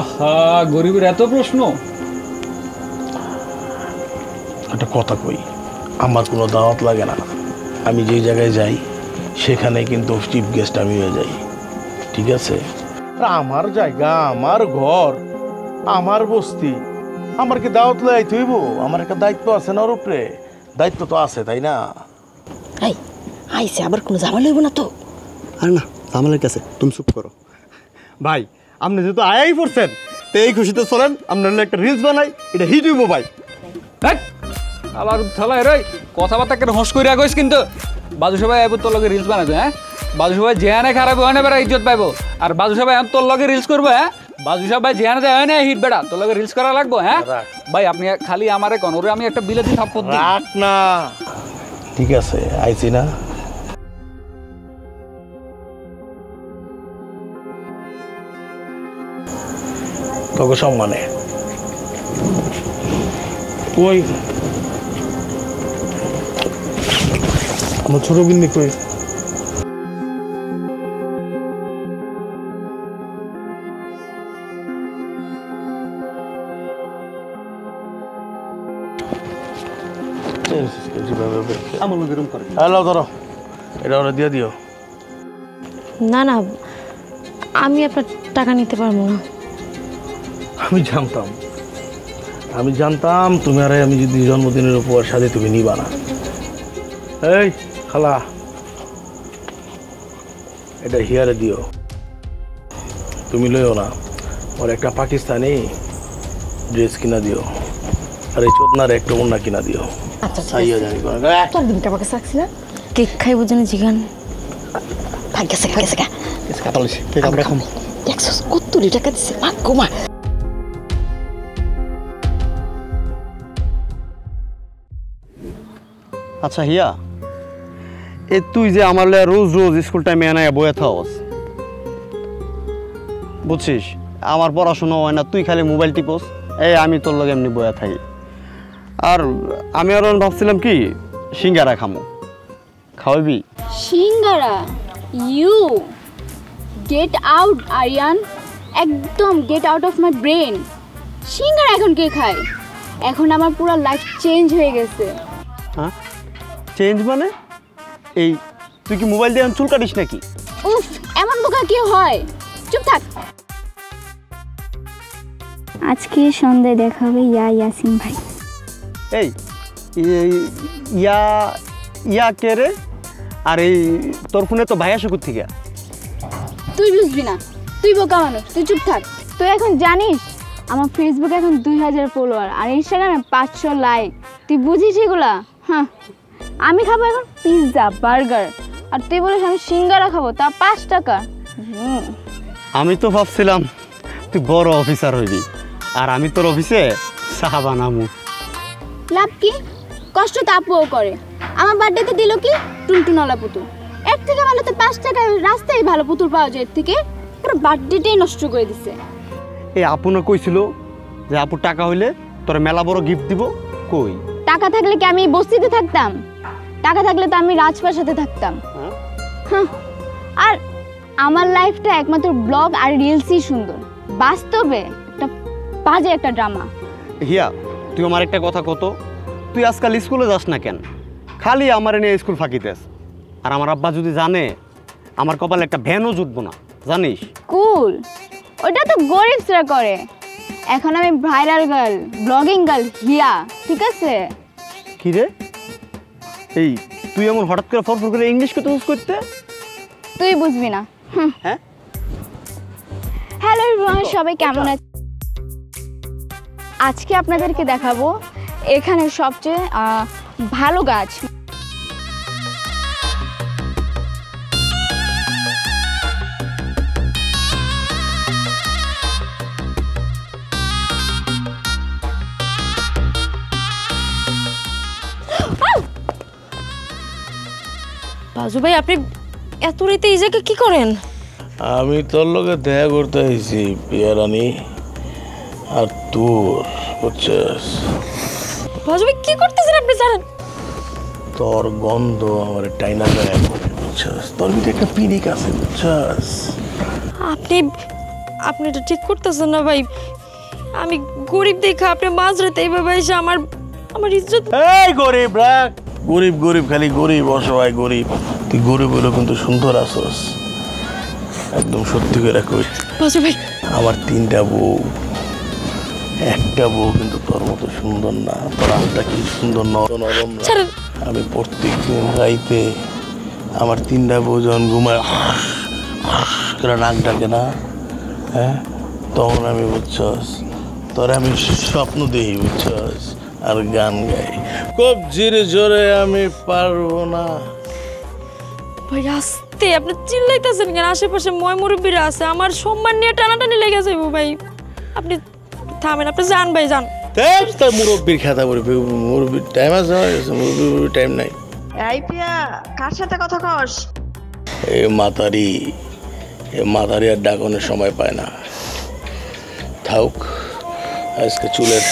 আহা গরিবের এত প্রশ্ন। একটা কথা কই, আমার কোনো দাওয়াত লাগে না, আমি যেই জায়গায় যাই সেখানে কিন্তু চিফ গেস্ট আমি হয়ে যাই, ঠিক আছে? আমার জায়গা, আমার ঘর, আমার বস্তি, আমার কি দাওয়াত লাই থইব? আমার একটা দায়িত্ব আছে না, ওর উপরে দায়িত্ব তো আছে, তাই না? এই আইসে আবার কোনো ঝামেলা হইব না তো? আরে না, ঝামেলার কাছে তুমি চুপ করো। ভাই আপনি যেহেতু আয়াই পড়ছেন, তো এই খুশিতে চলেন আপনার একটা রিলস বানাই, এটা হিট হইব ভাই। আবার থালায় রে কথাবার্তা কেন হোস কইরা কইস, কিন্তু বাজু সবাই আইবো তোর লগে রিলস বানাইতো। হ্যাঁ বাজু সবাই যেখানে খারাপ হয় না বেড়া ইজ্জত পাইবো, আর বাজু সবাই তোর লগে রিলস করবো। হ্যাঁ বাজু সবাই যেখানে যায় না হিট বেড়া, তোর লগে রিলস করা লাগবো। হ্যাঁ ভাই আপনি খালি আমারে কোন ওরে আমি একটা বিলেতি থাপ্পড় দিই। রাখ না, ঠিক আছে আইছি না। তোকে সম্মানে কই আমার ছোট বিন্দি কই? আমার লোক এরকম করে। হ্যালো ধরো, এটা ওরা দিয়ে দিও। না না, আমি আপনার টাকা নিতে পারবো না। আমি জানতাম তুমি আর আমি যদি জন্মদিনের উপহার সাথে তুমি নিবা না। এই খালা, এটা হিয়ারে দিও, তুমি লইও না। ওর একটা পাকিস্তানি ড্রেস কিনা দিও, আর এই চোদনার একটা ওড়না কিনা দিও। আচ্ছা সাইয়া জানি তোর দিন কামাকে সাকছি না, কেক খাইবো জানি জিগান। ভাগ্য গেছে আমরা খাম। 170 টাকা দিছে, ভাগ্য মা। আচ্ছা হিয়া, এ তুই যে আমার রোজ রোজ স্কুল টাইমে এনে বয়ে থাকস, বুঝছিস আমার পড়াশোনা হয় না, তুই খালি মোবাইল টিপস, এই আমি তোর লগে এমনি বয়ে থাকি। আর আমি আর ভাবছিলাম কি সিঙ্গারা খামো, খাওয়াবি? সিঙ্গারা? ইউ গেট আউট আরিয়ান, একদম get out of my brain. সিঙ্গারা এখন কে খায়? এখন আমার পুরো লাইফ চেঞ্জ হয়ে গেছে। হ্যাঁ চেঞ্জ মানে? এই তুই কি মোবাইল দিয়ে চুল কাটিস নাকি? উফ, এমন বোকা কি হয়? চুপ থাক। আজকে সন্ধ্যায় দেখা হবে ইয়াসিন ভাই। এই ইয়া ইয়া কে রে? আর এই তোর ফোনে তো ভাই আসে কোত্থেকে? তুই বুঝবি না, তুই বোকা মানুষ, তুই চুপ থাক। তুই এখন জানিস আমার ফেসবুকে এখন 2000 ফলোয়ার আর ইনস্টাগ্রামে 500 লাইক। তুই বুঝিস এগুলা? হ্যাঁ, আমি খাবো এখন পিৎজা বার্গার, আর তুই বলিস আমি সিঙ্গারা খাবো, তা 5 টাকা। আমি তো ভাবছিলাম তুই বড় অফিসার হইবি, আর আমি তোর অফিসে চা বানামু। লাভ কি? কষ্ট তো আপুও করে। আমার বার্থডেতে দিল কি টুনটুনওয়ালা পুতুল, এর থেকে ভালো তো 5 টাকায় রাস্তায় ভালো পুতুল পাওয়া যায়, এর থেকে পুরো বার্থডেটাই নষ্ট করে দিছে। এই আপু না কইছিল যে আপু টাকা হইলে তোর মেলা বড় গিফট দিব, কই? টাকা থাকলে কি আমি বস্তিতে থাকতাম? টাকা থাকলে তো আমি রাজপ্রাসাদে থাকতাম। হ্যাঁ, আর আমার লাইফটা একমাত্র ব্লগ আর রিলসই সুন্দর, বাস্তবে একটা বাজে একটা ড্রামা। হিয়া তুই আমার একটা কথা কত, তুই আজকাল স্কুলে যাস না কেন? খালি আমার এনে স্কুল ফাঁকিতেস, আর আমার আব্বা যদি জানে আমার কপালে একটা ভ্যানও জুটবো না, জানিস? কুল, ওটা তো গরিবরা করে। এখন আমি ভাইরাল গার্ল, ব্লগিং গার্ল হিয়া, ঠিক আছে? কি রে, এই তুই এমন হঠাৎ করে ফরফর করে ইংলিশ কথা ইউজ করতে? তুই বুঝবি না। হ্যাঁ, হ্যালো এভরিওয়ান, সবাই কেমন আছে? আজকে আপনাদেরকে দেখাবো এখানে সবচেয়ে ভালো গাছ। বাজু ভাই আপনি এত রাতে এই জায়গায় কি করেন? আমি তোর লগে দেখা করতে আইছি পিয়ারানি, আর তোর বুঝছস বাজু ভাই কি করতেছেন আপনি জানেন? তোর গন্ধ আমার টাইনা যায় বুঝছস, তোর ভিতরে একটা পিনিক আছে বুঝছস। আপনি আপনি এটা ঠিক করতেছেন না ভাই। আমি গরিব দেখা আপনি মাঝরাতে এইভাবে এসে আমার আমার ইজ্জত। এই গরিব রাখ, গরিব গরিব খালি গরিব, অসহায় গরিব। তুই গরিব হইলেও কিন্তু সুন্দর আছস, একদম সত্যি করে কই। বাজু ভাই আমার 3টা বউ, একটা বউ কিন্তু তোর মতো সুন্দর না। তোর হাতটা কি সুন্দর নরম না। ছাড়েন। আমি প্রত্যেক দিন রাইতে আমার 3টা বউ যখন ঘুমায় করে নাক ডাকে না, হ্যাঁ, তখন আমি বুঝছস তোর আমি স্বপ্ন দেখি বুঝছস, আর গান গাই। খুব জিরে জোরে আমি পারবো না। ভাই আস্তে, আপনি চিল্লাইতেছেন কেন? আশেপাশে ময় মুরব্বীরা আছে, আমার সম্মান নিয়ে টানাটানি লেগে যাইব ভাই। আপনি থামেন, আপনি যান ভাই যান। তার মুরব্বীর খাতা পড়বে, মুরব্বীর টাইম আছে, মুরব্বীর টাইম নাই। এই পিয়া, কার সাথে কথা কস? এ মাতারি আর ডাকনের সময় পায় না। থাক, আজকে চুলের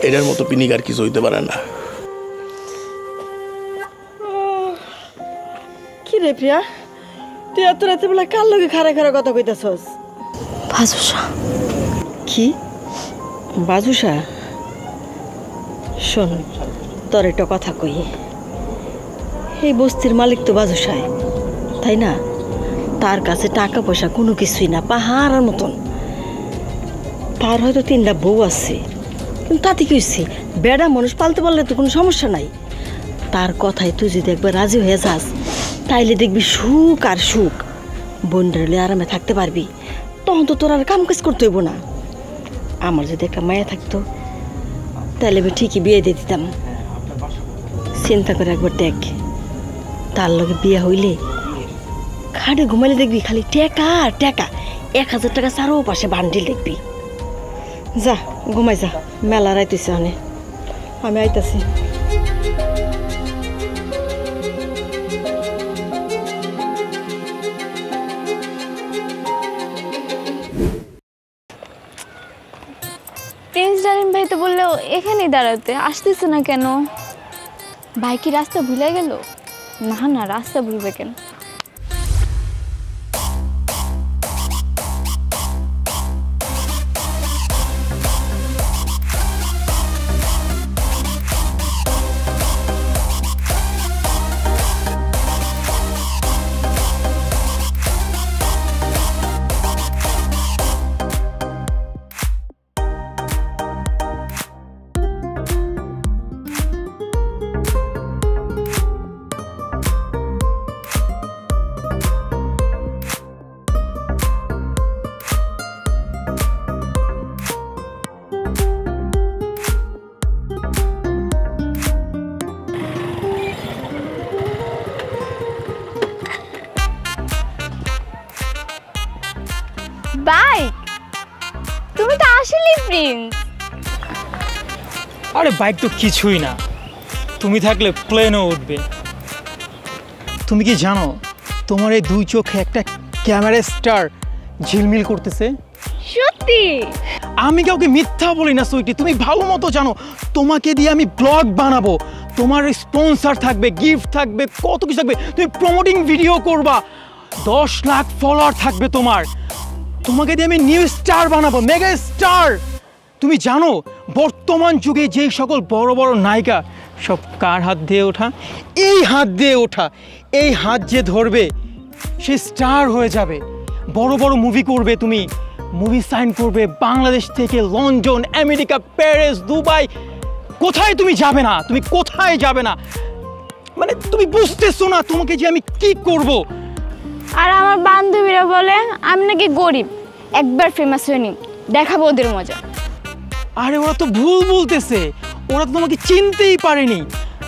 এটার মতো পিনিক আর কিছু হইতে পারে না। কি রে প্রিয়া, তুই এত রাতে বেলা কার লগে খারা খারা কথা কইতাছস? বাজুসা। কি বাজুসা? শোন, তোর একটা কথা কই। এই বস্তির মালিক তো বাজুসায়, তাই না? তার কাছে টাকা পয়সা কোনো কিছুই না, পাহাড়ের মতন। তার হয়তো 3টা বউ আছে, কিন্তু তাতে কি হয়েছে? বেড়া মানুষ পালতে পারলে তো কোনো সমস্যা নাই। তার কথায় তুই যদি একবার রাজি হয়ে যাস, তাইলে দেখবি সুখ আর সুখ। বোনডারলে আরামে থাকতে পারবি, তখন তো তোর আর কাম কাজ করতে হইব না। আমার যদি একটা মায়া থাকতো, তাহলে আমি ঠিকই বিয়ে দিয়ে দিতাম। চিন্তা করে একবার দেখ, তার লগে বিয়ে হইলে খাটে ঘুমাইলে দেখবি খালি টেকা আর টেকা। 1000 টাকা চারো পাশে বান্ডিল দেখবি। যা ঘুমাই যা, মেলা রাইতেছে অনেক। আমি আইতাছি। প্রিন্স ডালিম ভাই তো বললেও এখানেই দাঁড়াতে, আসতেছে না কেন? ভাই কি রাস্তা ভুলে গেল? না না, রাস্তা ভুলবে কেন? বাইক, তুমি তো আসলেই প্রিন্স। আরে বাইক তো কিছুই না, তুমি থাকলে প্লেনও উঠবে। তুমি কি জানো তোমার এই 2 চোখে একটা ক্যামেরা স্টার ঝিলমিল করতেছে? সত্যি? আমি কাউকে মিথ্যা বলি না সুইটি, তুমি ভালো মতো জানো। তোমাকে দিয়ে আমি ব্লগ বানাবো, তোমার স্পন্সর থাকবে, গিফট থাকবে, কত কিছু থাকবে। তুমি প্রমোটিং ভিডিও করবা, 10 লাখ ফলোয়ার থাকবে তোমার। তোমাকে দিয়ে আমি নিউ স্টার বানাবো, মেগা স্টার। তুমি জানো বর্তমান যুগে যেই সকল বড় বড় নায়িকা সব কার হাত দিয়ে ওঠা? এই হাত দিয়ে ওঠা। এই হাত যে ধরবে সে স্টার হয়ে যাবে, বড় বড় মুভি করবে। তুমি মুভি সাইন করবে বাংলাদেশ থেকে লন্ডন, আমেরিকা, প্যারিস, দুবাই। কোথায় তুমি যাবে না, তুমি কোথায় যাবে না, মানে তুমি বুঝতেছো না তোমাকে যে আমি কি করব। আর আমার বান্ধবীরা বলে আমি নাকি গরিব, একবার ফেমাস হয়নি, দেখাবো ওদের মজা। আরে ওরা তো ভুল বলতেছে, ওরা তো তোমাকে চিনতেই পারেনি।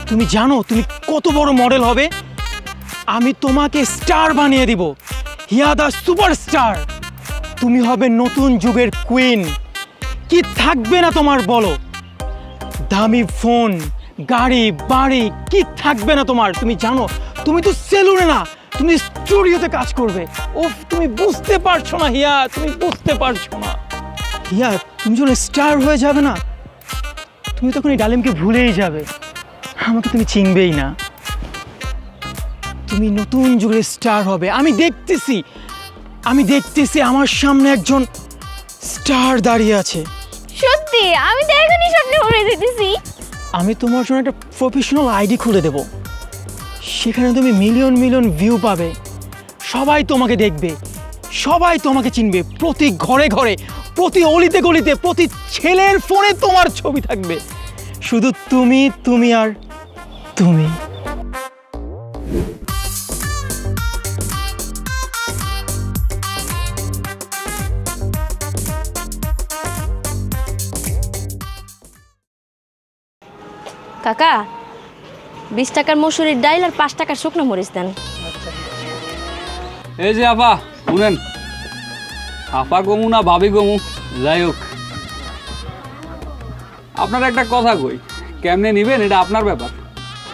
তুমি জানো তুমি কত বড় মডেল হবে? আমি তোমাকে স্টার বানিয়ে দিব, হিয়া দা সুপারস্টার। তুমি হবে নতুন যুগের কুইন। কি থাকবে না তোমার বলো? দামি ফোন, গাড়ি, বাড়ি কি থাকবে না তোমার? তুমি জানো তুমি তো সেলুনে না, তুমি স্টুডিওতে কাজ করবে। ওফ, তুমি বুঝতে পারছো না হিয়া, তুমি বুঝতে পারছো না হিয়া। তুমি যখন স্টার হয়ে যাবে না, তুমি তখন এই ডালিমকে ভুলেই যাবে, আমাকে তুমি চিনবেই না। তুমি নতুন যুগের স্টার হবে। আমি দেখতেছি আমার সামনে একজন স্টার দাঁড়িয়ে আছে। সত্যি আমি তো এখনই স্বপ্নে পড়ে যেতেছি। আমি তোমার জন্য একটা প্রফেশনাল আইডি খুলে দেব, সেখানে তুমি মিলিয়ন মিলিয়ন ভিউ পাবে। সবাই তোমাকে দেখবে, সবাই তোমাকে চিনবে। প্রতি ঘরে ঘরে, প্রতি অলিতে গলিতে, প্রতি ছেলের ফোনে তোমার ছবি থাকবে। শুধু তুমি আর তুমি। কাকা 20 টাকার মসুরির ডাইল আর 5 টাকার শুকনো মরিচ দেন। এই যে আপা শুনেন, আপা গমু না ভাবি গমু, যাই হোক আপনার একটা কথা কই, কেমনে নিবেন এটা আপনার ব্যাপার।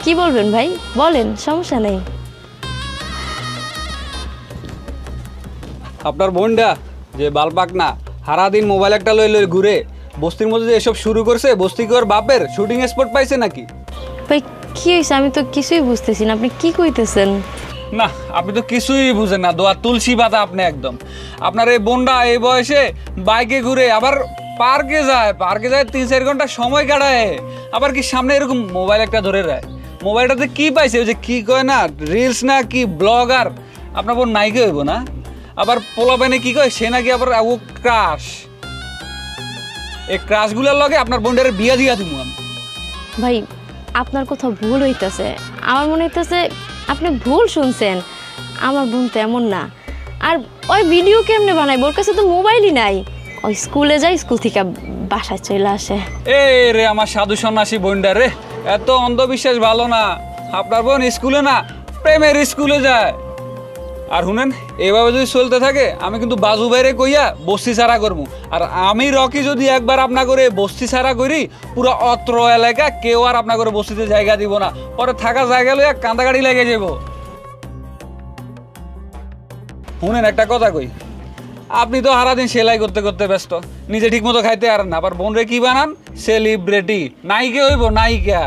কি বলবেন ভাই, বলেন, সমস্যা নেই। আপনার বোনটা যে বালপাক না, সারাদিন মোবাইল একটা লই লই ঘুরে বস্তির মধ্যে যে এসব শুরু করছে, বস্তি কর বাপের শুটিং স্পট পাইছে নাকি? ভাই কি হয়েছে, আমি তো কিছুই বুঝতেছি না, আপনি কি কইতেছেন? না আপনি তো কিছুই বুঝেন না, দোয়া তুলসী পাতা আপনি একদম। আপনার এই বোনটা এই বয়সে বাইকে ঘুরে, আবার পার্কে যায় 3-4 ঘন্টা সময় কাটায়, আবার কি সামনে এরকম মোবাইল একটা ধরে রায়। মোবাইলটাতে কি পাইছে, ওই যে কি কয় না রিলস না কি ব্লগার, আপনার বোন নাইকে হইব না? আবার পোলা পাইনে কি কয়, সে নাকি আবার ও ক্রাশ। এই ক্রাশগুলোর লগে আপনার বোনটারে বিয়া দিয়া দিব আমি। ভাই আপনার কথা ভুল হইতেছে, আমার মনে হইতেছে আপনি ভুল শুনছেন। আমার বোন তো এমন না। আর ওই ভিডিও কেমনে বানাই, ওর কাছে তো মোবাইলই নাই। ওই স্কুলে যায়, স্কুল থেকে বাসায় চলে আসে। এ রে আমার সাধু সন্ন্যাসী বোনটা রে, এত অন্ধবিশ্বাস ভালো না। আপনার বোন স্কুলে না, প্রেমের স্কুলে যায়। আর শুনেন, এভাবে যদি চলতে থাকে আমি কিন্তু বাজু বাইরে কইয়া বস্তি ছাড়া করবো। আর আমি রকি যদি একবার আপনা করে বস্তি ছাড়া করি, পুরো অত্র এলাকা কেউ আর আপনা করে বস্তিতে জায়গা দিব না। পরে থাকা জায়গা লইয়া কান্দাগাড়ি লেগে যাব। শুনেন একটা কথা কই, আপনি তো সারাদিন সেলাই করতে করতে ব্যস্ত, নিজে ঠিক মতো খাইতে আর না, আবার বোনরে কি বানান, সেলিব্রিটি নায়িকা হইব, নায়িকা।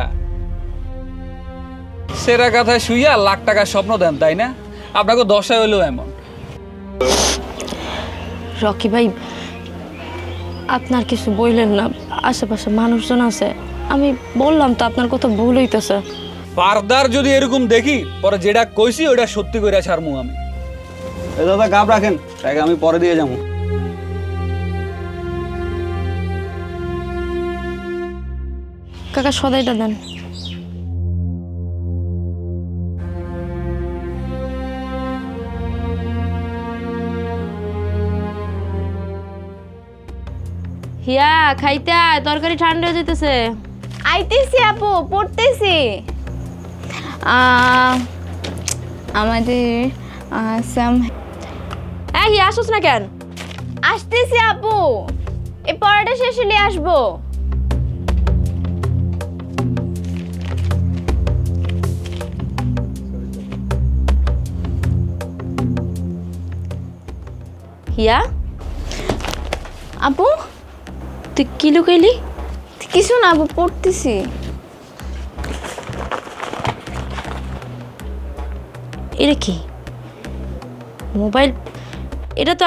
সেরা কথায় শুইয়া লাখ টাকার স্বপ্ন দেন, তাই না? আপনাকে 10 হইলো এমন। রকি ভাই আপনার কিছু বললেন না, আশেপাশে মানুষজন আছে, আমি বললাম তো আপনার কথা ভুল হইতেছে। ফারদার যদি এরকম দেখি, পরে যেটা কইছি ওটা সত্যি করে ছাড়মু আমি। এ দাদা গাপ রাখেন, টাকা আমি পরে দিয়ে যাবো। কাকা সদাইটা দেন। হিয়া খাইতে আয়, তরকারি ঠান্ডা হয়ে যেতেছে। আইতেছি আপু, পড়তেছি। আমাদের হিয়া আসোস না কেন? আসতেছি আপু, এই পড়াটা শেষ হলে আসবো। হিয়া আপু তুই কি লুকাইলি? কিছু না আপু, পড়তেছি। এটা কি মোবাইল? এটা তো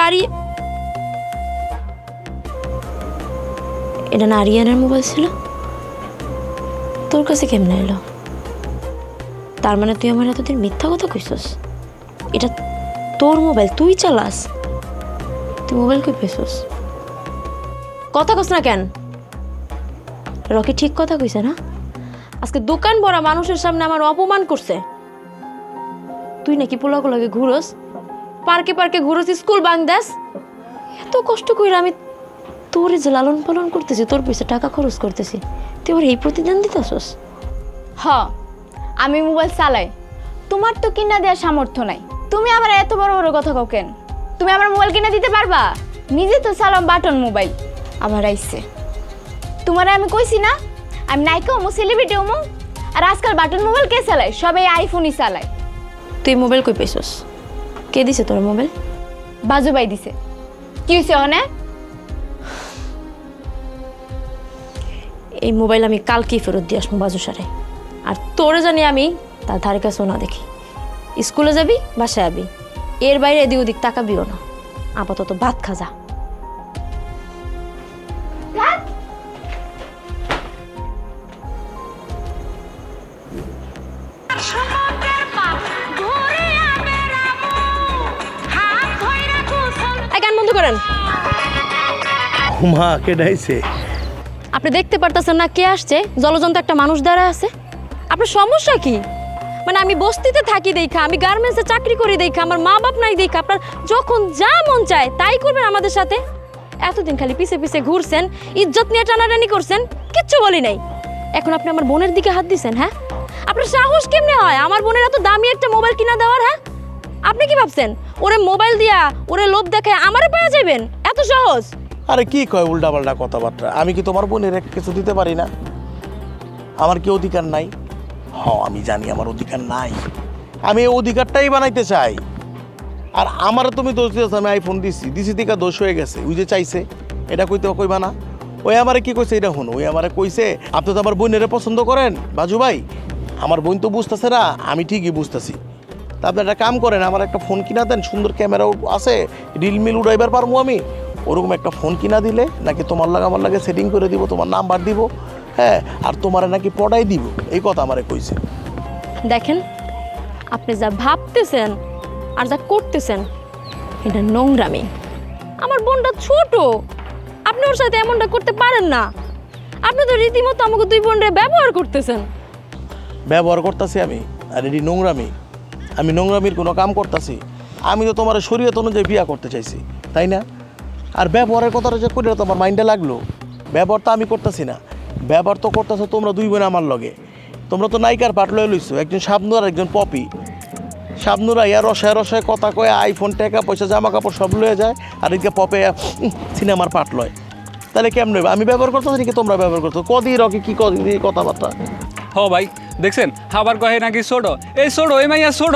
এটা না আরিয়ানের মোবাইল ছিল, তোর কাছে কেমনে এলো? তার মানে তুই আমার এতদিন মিথ্যা কথা কইছস? এটা তোর মোবাইল, তুই চালাস? তুই মোবাইল কই পেছস? কথা কস না কেন? রকি ঠিক কথা কইছে না? আজকে দোকান ভরা মানুষের সামনে আমার অপমান করছে। তুই নাকি পোলাগুলোকে ঘুরোস, পার্কে পার্কে ঘুরোস, স্কুল বাং দাস। এত কষ্ট কইরা আমি তোর যে লালন পালন করতেছি, তোর পয়সা টাকা খরচ করতেছি, তুই আমার এই প্রতিদান দিতেছস? হ, আমি মোবাইল চালাই, তোমার তো কিনা দেওয়ার সামর্থ্য নাই। তুমি আবার এত বড় বড় কথা কও কেন? তুমি আমার মোবাইল কিনে দিতে পারবা? নিজে তো চালাও বাটন মোবাইল। আমার আইছে, তোমারে আমি কইছি না আমি নায়িকা হমো, সেলিব্রিটি হমো। আর আজকাল বাটন মোবাইল কে চালায়? সবাই আইফোনই চালায়। তুই মোবাইল কই পেছস? কে দিছে তোর মোবাইল? বাজু ভাই দিছে। কি হয়েছে হনে? এই মোবাইল আমি কালকেই ফেরত দিয়ে আসবো বাজু সারে। আর তোরে জানি আমি তার ধারে কাছেও না দেখি। স্কুলে যাবি, বাসায় যাবি, এর বাইরে এদিক ওদিক তাকাবিও না। আপাতত ভাত খাজা। গান বন্ধ করেন। মা কে ডাইছে? আপনি দেখতে পারতেছেন না কে আসছে? জলজন্ত একটা মানুষ দাঁড়ায় আছে। আপনার সমস্যা কি? মানে আমি বস্তিতে থাকি দেখা, আমি গার্মেন্টসে চাকরি করি দেখা, আমার মা বাপ নাই দেখা আপনার যখন যা মন চায় তাই করবেন আমাদের সাথে? এতদিন খালি পিছে পিছে ঘুরছেন, ইজ্জত নিয়ে টানাটানি করছেন, কিচ্ছু বলি নাই। এখন আপনি আমার বোনের দিকে হাত দিছেন। হ্যাঁ, আপনার সাহস কেমনে হয় আমার বোনের এত দামি একটা মোবাইল কিনা দেওয়ার? হ্যাঁ, আপনি কি ভাবছেন ওরে মোবাইল দিয়া ওরে লোভ দেখায় আমারে পাওয়া যাবেন? এত সহজ? আরে কি কয় উল্টাপাল্টা কথাবার্তা? আমি কি তোমার বোনের কিছু দিতে পারি না? আমার কি অধিকার নাই? আমি জানি আমার অধিকার নাই। আমি এই অধিকারটাই বানাইতে চাই। আর আমারও তুমি দোষ দিয়েছো, আমি আইফোন দিছি দিকা দোষ হয়ে গেছে। ওই যে চাইছে এটা কইবা না? ওই আমারে কি কইছে এটা শুনো। ওই আমারে কইছে আপনি তো আমার বোনেরে পছন্দ করেন বাজু ভাই। আমার বোন তো বুঝতেছে না, আমি ঠিকই বুঝতেছি। তা আপনি একটা কাম করেন, আমার একটা ফোন কিনা দেন, সুন্দর ক্যামেরা আছে, রিল মিল উড়াইবার পারবো আমি। ওরকম একটা ফোন কিনা দিলে নাকি তোমার লাগে আমার লাগে সেটিং করে দিব, তোমার নাম্বার দিব, হ্যাঁ, আর তোমারে নাকি পড়াই দিব, এই কথা আমারে কইছে। দেখেন, আপনি যা ভাবতেছেন আর যা করতেছেন এটা নোংরামি। আমার বোনটা ছোট, আপনি ওর সাথে এমনটা করতে পারেন না। আপনি তো রীতিমতো আমাকে দুই বোনরে ব্যবহার করতেছেন। ব্যবহার করতেছি আমি? আর এটি নোংরামি? আমি নোংরামির কোনো কাম করতেছি? আমি তো তোমার শরীয়ত অনুযায়ী বিয়া করতে চাইছি, তাই না? আর ব্যবহারের কথাটা যে করে তোমার মাইন্ডে লাগলো, ব্যবহার তো আমি করতেছি না, ব্যবহার তো করতেছো তোমরা দুই বোন আমার লগে। তোমরা তো নায়িকার পাট লয়ে লইছো, একজন শাবনূর আর একজন পপি। শাবনূরা ইয়া রসায় রসায় কথা কয়ে আইফোন, টাকা পয়সা, জামা কাপড় সব লয়ে যায়, আর এদিকে পপে সিনেমার পাট লয়। তাহলে কেমন আমি ব্যবহার করতেছি নাকি তোমরা ব্যবহার করতো? কদিন রকি কি কদিন কথাবার্তা? ভাই দেখছেন আবার কহে নাকি ছোট, এই ছোট, এই মাইয়া ছোট।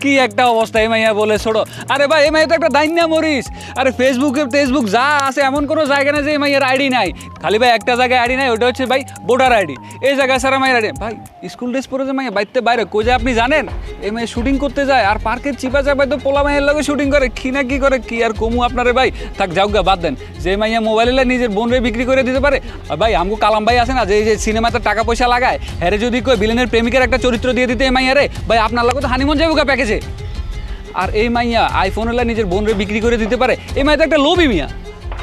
কি একটা অবস্থা, এই মাইয়া বলে ছোট। আরে ভাই, এই মাইয়া তো একটা দাইন্যা মরিস। আরে ফেসবুক যা আছে এমন কোনো জায়গা নেই যে এই মাইয়ার আইডি নাই। খালি ভাই একটা জায়গায় আইডি নাই, ওটা হচ্ছে ভাই ভোটার আইডি। এই জায়গায় সারা মাইয়ার আইডি। ভাই স্কুল ড্রেস পরে যে মাইয়া বাইতে বাইরে কই যায় আপনি জানেন? এই মাইয়া শুটিং করতে যায়, আর পার্কের চিপা চাপায় তো পোলা মাইয়ের লগে শুটিং করে। কি না কি করে, কি আর কমু আপনারে ভাই। থাক যাওগা, বাদ দেন। যে মাইয়া মোবাইলে নিজের বোনরে বিক্রি করে দিতে পারে। আর ভাই আমগো কালাম ভাই আছে না, যে এই যে সিনেমাতে টাকা পয়সা লাগায়, হ্যারে যদি কই ভিলেনের প্রেমিকের একটা চরিত্র দিয়ে দিতে এই মাইয়ারে, ভাই আপনার লগে তো হানিমুন যাইবো প্যাকেজে। আর এই মাইয়া আইফোন এলা নিজের বোনরে বিক্রি করে দিতে পারে। এই মাইয়া তো একটা লোভী মিয়া।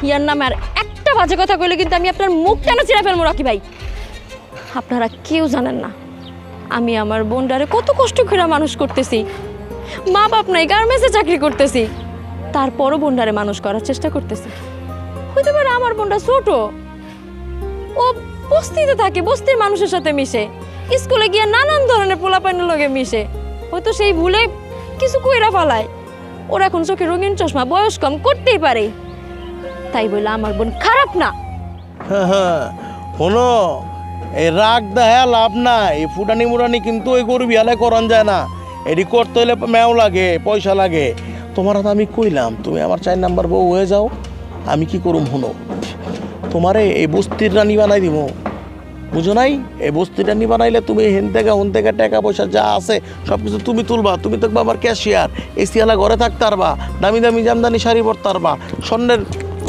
ইয়ার নামে আর একটা বাজে কথা কইলে কিন্তু আমি আপনার মুখ কেন চিরা ফেলবো রকি ভাই। আপনারা কেউ জানেন না আমি আমার বোনটারে কত কষ্ট করে মানুষ করতেছি। মা বাপ নাই, গার্মেন্টসে চাকরি করতেছি, তারপরও বোনটারে মানুষ করার চেষ্টা করতেছি। হইতে পারে আমার বোনটা ছোট, ও বস্তিতে থাকে, বস্তির মানুষের সাথে মিশে, স্কুলে গিয়ে নানান ধরনের পোলাপাইনের লগে মিশে, হয়তো সেই ভুলে কিছু কইরা ফেলায়। ওর এখন চোখে রঙিন চশমা, বয়স কম, করতেই পারে। তাই বলে আমার বোন খারাপ না। শোনো, এই রাগ দেখা লাভ না। এই ফুটানি মুটানি কিন্তু ওই গরু বিয়ালে করান যায় না। এটি করতে হলে মেও লাগে, পয়সা লাগে। তোমার হাতে আমি কইলাম তুমি আমার 4 নাম্বার বউ হয়ে যাও, আমি কি করুম শোনো, তোমারে এই বস্তির রানী বানাই দিব, বুঝো নাই? এই বস্তির রানী বানাইলে তুমি হেন থেকে টাকা পয়সা যা আছে সব কিছু তুমি তুলবা। তুমি তো আমার ক্যাশিয়ার, এসিওয়ালা ঘরে থাকতে পারবা, দামি দামি জামদানি শাড়ি পরতে পারবা, স্বর্ণের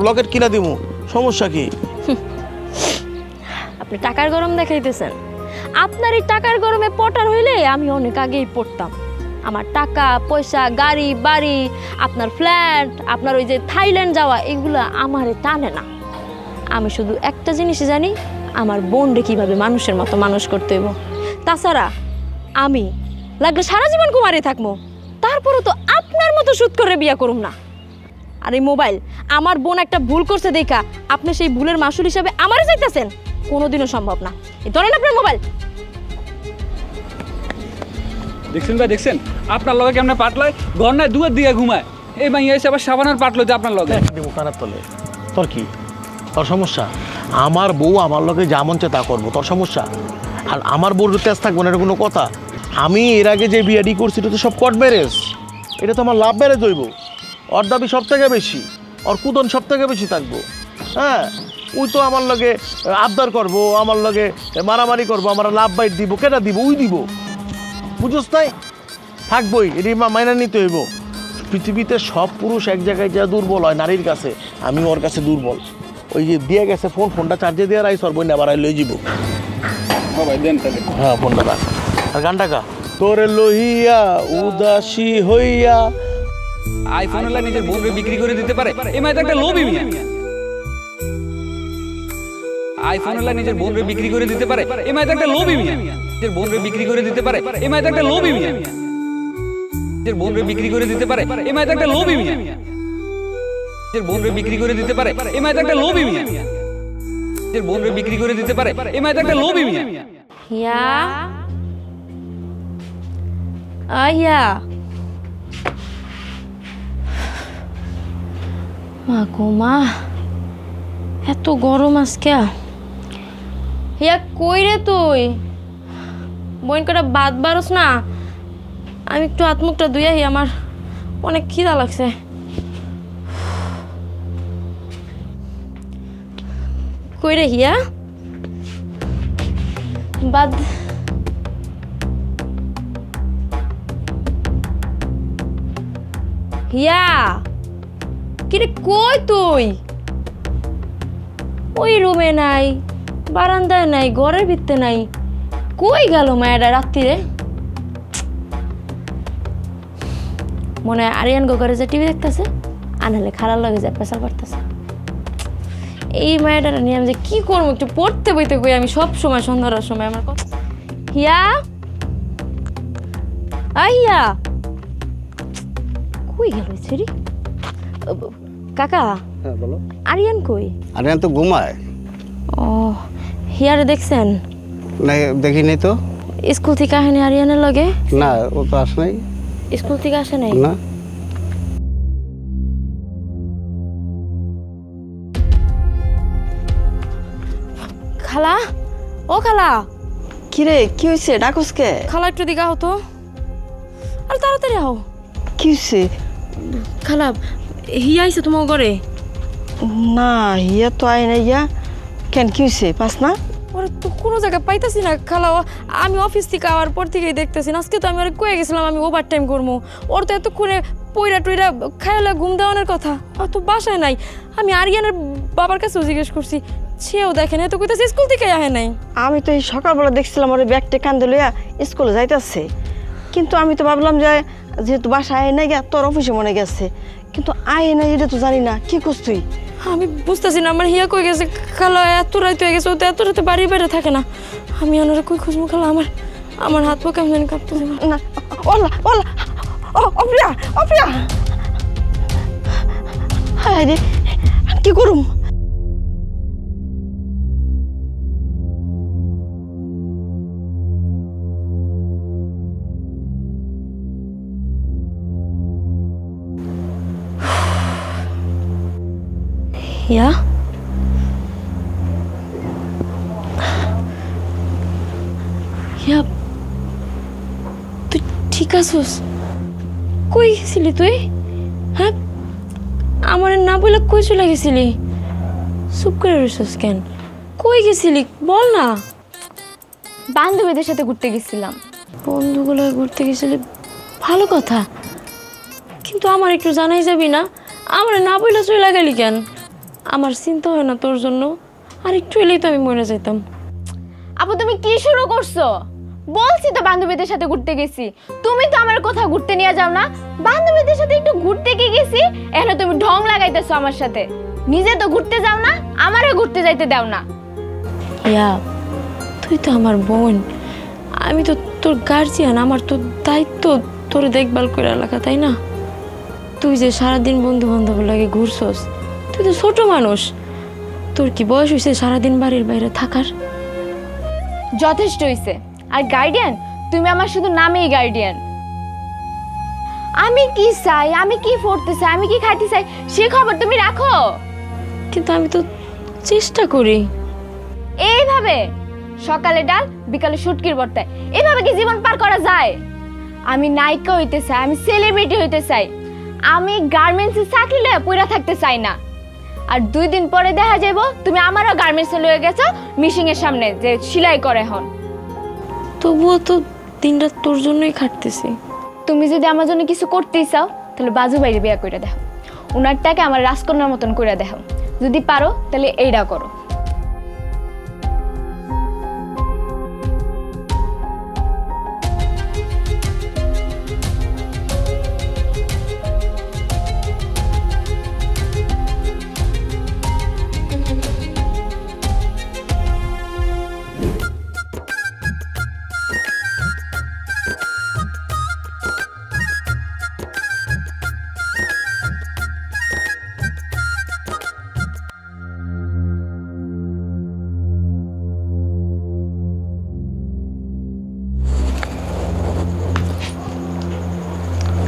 লকেট কিনা দিব, সমস্যা কি? আপনি টাকার গরম দেখাইতেছেন। আপনার এই টাকার গরমে পটার হইলে আমি অনেক আগেই পড়তাম। আমার টাকা পয়সা, গাড়ি বাড়ি, আপনার ফ্ল্যাট, আপনার ওই যে থাইল্যান্ড যাওয়া, এগুলো আমারে টানে না। আমি শুধু একটা জিনিসই জানি, আমার বোনরে কীভাবে মানুষের মতো মানুষ করতে হইব। তাছাড়া আমি লাগলে সারা জীবন কুমারী থাকবো, তারপরও তো আপনার মতো সুদ করে বিয়া করুম না। আর এই মোবাইল, আমার বোন একটা ভুল করছে দেখা আপনি সেই ভুলের মাসুল হিসাবে আমারে চাইতেছেন, কোনোদিনও সম্ভব না। এই ধরেন আপনার মোবাইল। দেখছেন ভাই, দেখছেন আপনার লগে কেমনে পাটলয়, ঘর নাই দুয়ার দিয়ে ঘুমায়। এই মাইয়া এসে আবার সাবানার পাটলয় আপনার লগে। কানের তলে তোর কি, তোর সমস্যা? আমার বউ আমার লোকে যা মন চায় তা করবো, তোর সমস্যা? আর আমার বউর তেজ থাকবো না, এটা কোনো কথা? আমি এর আগে যে বিয়াডি করছি এটা তো সব কট ম্যারেজ, এটা তো আমার লাভ ম্যারেজ হইব। ওর দাবি সব থেকে বেশি, ওর কুদন সব থেকে বেশি থাকবো। হ্যাঁ, ওই তো আমার লগে আবদার করবো, আমার লগে মারামারি করবো, আমার লাভ বাইট দিব, কেটা দিব? ওই দিব, বুঝোস তাই? থাকবোই, এটি মাইনা নিতে হইব। পৃথিবীতে সব পুরুষ এক জায়গায় যা দুর্বল হয় নারীর কাছে, আমি ওর কাছে দুর্বল। ওই যে দিয়ে গেছে ফোনটা চার্জে দিয়ে রাই সর বইনা আবার লই যাব। হ্যাঁ, ফোনটা রাখ। আর গানটা গা, তোরে লইয়া উদাসী হইয়া। আইফোন এলা নিজের বোনকে বিক্রি করে দিতে পারে, এই মাইতে একটা লোভী মিয়া। আইফোন এলা নিজের বোনকে বিক্রি করে দিতে পারে, এই মাইতে একটা লোভী মিয়া। নিজের বোনকে বিক্রি করে দিতে পারে, এই মাইতে একটা লোভী মিয়া। নিজের বোনকে বিক্রি করে দিতে পারে, এই মাইতে একটা লোভী মিয়া। নিজের বোনকে বিক্রি করে দিতে পারে, এই মাইতে একটা লোভী মিয়া। নিজের বোনকে বিক্রি করে দিতে পারে, এই মাইতে একটা লোভী মিয়া। ইয়া আয়া মা গো মা, এত গরম আজকে। হিয়া কই রে তুই? বোন কটা বাদ বারস না? আমি একটু হাত মুখটা ধুইয়া হি, আমার অনেক খিদা লাগছে। কই রে হিয়া? বাদ হিয়া, কিরে কই তুই? ওই রুমে নাই, বারান্দায় নাই, ঘরের ভিতরে নাই, কই গেল মায়েরা রাত্রিরে? মনে হয় আরিয়ান ঘরে যে টিভি দেখতেছে, আনহালে খারাপ লাগে যায় পেশাল করতেছে। এই মায়েরা নিয়ে আমি যে কি করবো, একটু পড়তে বইতে কই আমি সব সময় সন্ধ্যার সময় আমার কথা। হিয়া আইয়া কই গেল ছেড়ি? কাকা, হ্যাঁ বলো। আরিয়ান কই? আরিয়ান তো ঘুমায়। ও, হিয়ারে দেখছেন? না, দেখিনি তো। স্কুল থেকে আসেনি আরিয়ানের লগে? না, ও তো আসে নাই। স্কুল থেকে আসে নাই? না। খালা, ও খালা। কিরে কি হয়েছে? ডাকসকে? খালা একটু দিকে আও তো, আর তাড়াতাড়ি আও। কি হয়েছে? খালা, হিয়া আইছে তোমার ঘরে? না, হিয়া তো আয় না। ইয়া কেন, কি হয়েছে? পাস না? ওরা তো কোনো জায়গায় পাইতাছি না খালা। আমি অফিস থেকে আওয়ার পর থেকেই দেখতেছি না। আজকে তো আমি ওরা কয়ে গেছিলাম আমি ওভার টাইম করবো। ওর তো এতক্ষণে পইরা টইরা খাইলা ঘুম দেওয়ানোর কথা, ও তো বাসায় নাই। আমি আরিয়ানের বাবার কাছেও জিজ্ঞেস করছি, সেও দেখে না। তো কইতাছে স্কুল থেকে আহে নাই। আমি তো এই সকালবেলা দেখছিলাম ওর ব্যাগটা কান্দে লইয়া স্কুলে যাইতেছে, কিন্তু আমি তো ভাবলাম যে যেহেতু বাসায় আয় না গিয়া তোর অফিসে মনে গেছে, কিন্তু আয় না এটা তো জানি না। কি করছ তুই? আমি বুঝতেছি না আমার হিয়া কই গেছে। খালা এত রাইতে হয়ে গেছে, ও তো এত রাতে বাড়ি বাইরে থাকে না। আমি ওনারা কই খুঁজবো খালা? আমার হাত পা কেমন জানি কাঁপতেছে। না, ওলা ওলা, অপ্রিয়া অপ্রিয়া, হায় রে কি করুম? হিয়া, হিয়া তুই ঠিক আছিস? কই গেছিলি তুই? হ্যাঁ, আমার না বলে কই চলে গেছিলি? চুপ করে রইছিস কেন? কই গেছিলি বল না। বান্ধবীদের সাথে ঘুরতে গেছিলাম। বন্ধুগুলো ঘুরতে গেছিলি, ভালো কথা, কিন্তু আমার একটু জানাই যাবি না? আমার না বলে চলে গেলি কেন? আমার চিন্তা হয় না তোর জন্য? আর একটু এলেই তো আমি মরে যেতাম। আপু তুমি কি শুরু করছো? বলছি তো বান্ধবীদের সাথে ঘুরতে গেছি। তুমি তো আমার কোথাও ঘুরতে নিয়ে যাও না। বান্ধবীদের সাথে একটু ঘুরতে গিয়ে গেছি, এখন তুমি ঢং লাগাইতেছো আমার সাথে। নিজে তো ঘুরতে যাও না, আমারও ঘুরতে যাইতে দাও না। ইয়া, তুই তো আমার বোন, আমি তো তোর গার্জিয়ান, আমার তো দায়িত্ব তোর দেখভাল করে রাখা, তাই না? তুই যে সারাদিন বন্ধু বান্ধব লাগে ঘুরছস, তুই তো ছোট মানুষ, তোর কি বয়স হয়েছে সারাদিন বাড়ির বাইরে থাকার? যথেষ্ট হইছে। আর গার্ডিয়ান, তুমি আমার শুধু নামেই গার্ডিয়ান। আমি কি চাই, আমি কি পড়তে চাই, আমি কি খাইতে চাই, সে খবর তুমি রাখো। কিন্তু আমি তো চেষ্টা করি। এইভাবে সকালে ডাল বিকালে শুটকির ভর্তা, এইভাবে কি জীবন পার করা যায়? আমি নায়িকা হইতে চাই, আমি সেলিব্রিটি হইতে চাই, আমি গার্মেন্টসে চাকরি লয়ে পইরা থাকতে চাই না। আর 2 দিন পরে দেখা যাইব তুমি আমারও গার্মেন্টসে লয়ে গেছো মিশিং এর সামনে যে সেলাই করে এখন। তবুও তো দিনরাত তোর জন্যই খাটতেছি। তুমি যদি আমার জন্য কিছু করতেই চাও তাহলে বাজু বাইরে বিয়া করে দেখো, ওনার টাকা আমার রাজকন্যার মতন করে দেখো। যদি পারো তাহলে এইটা করো।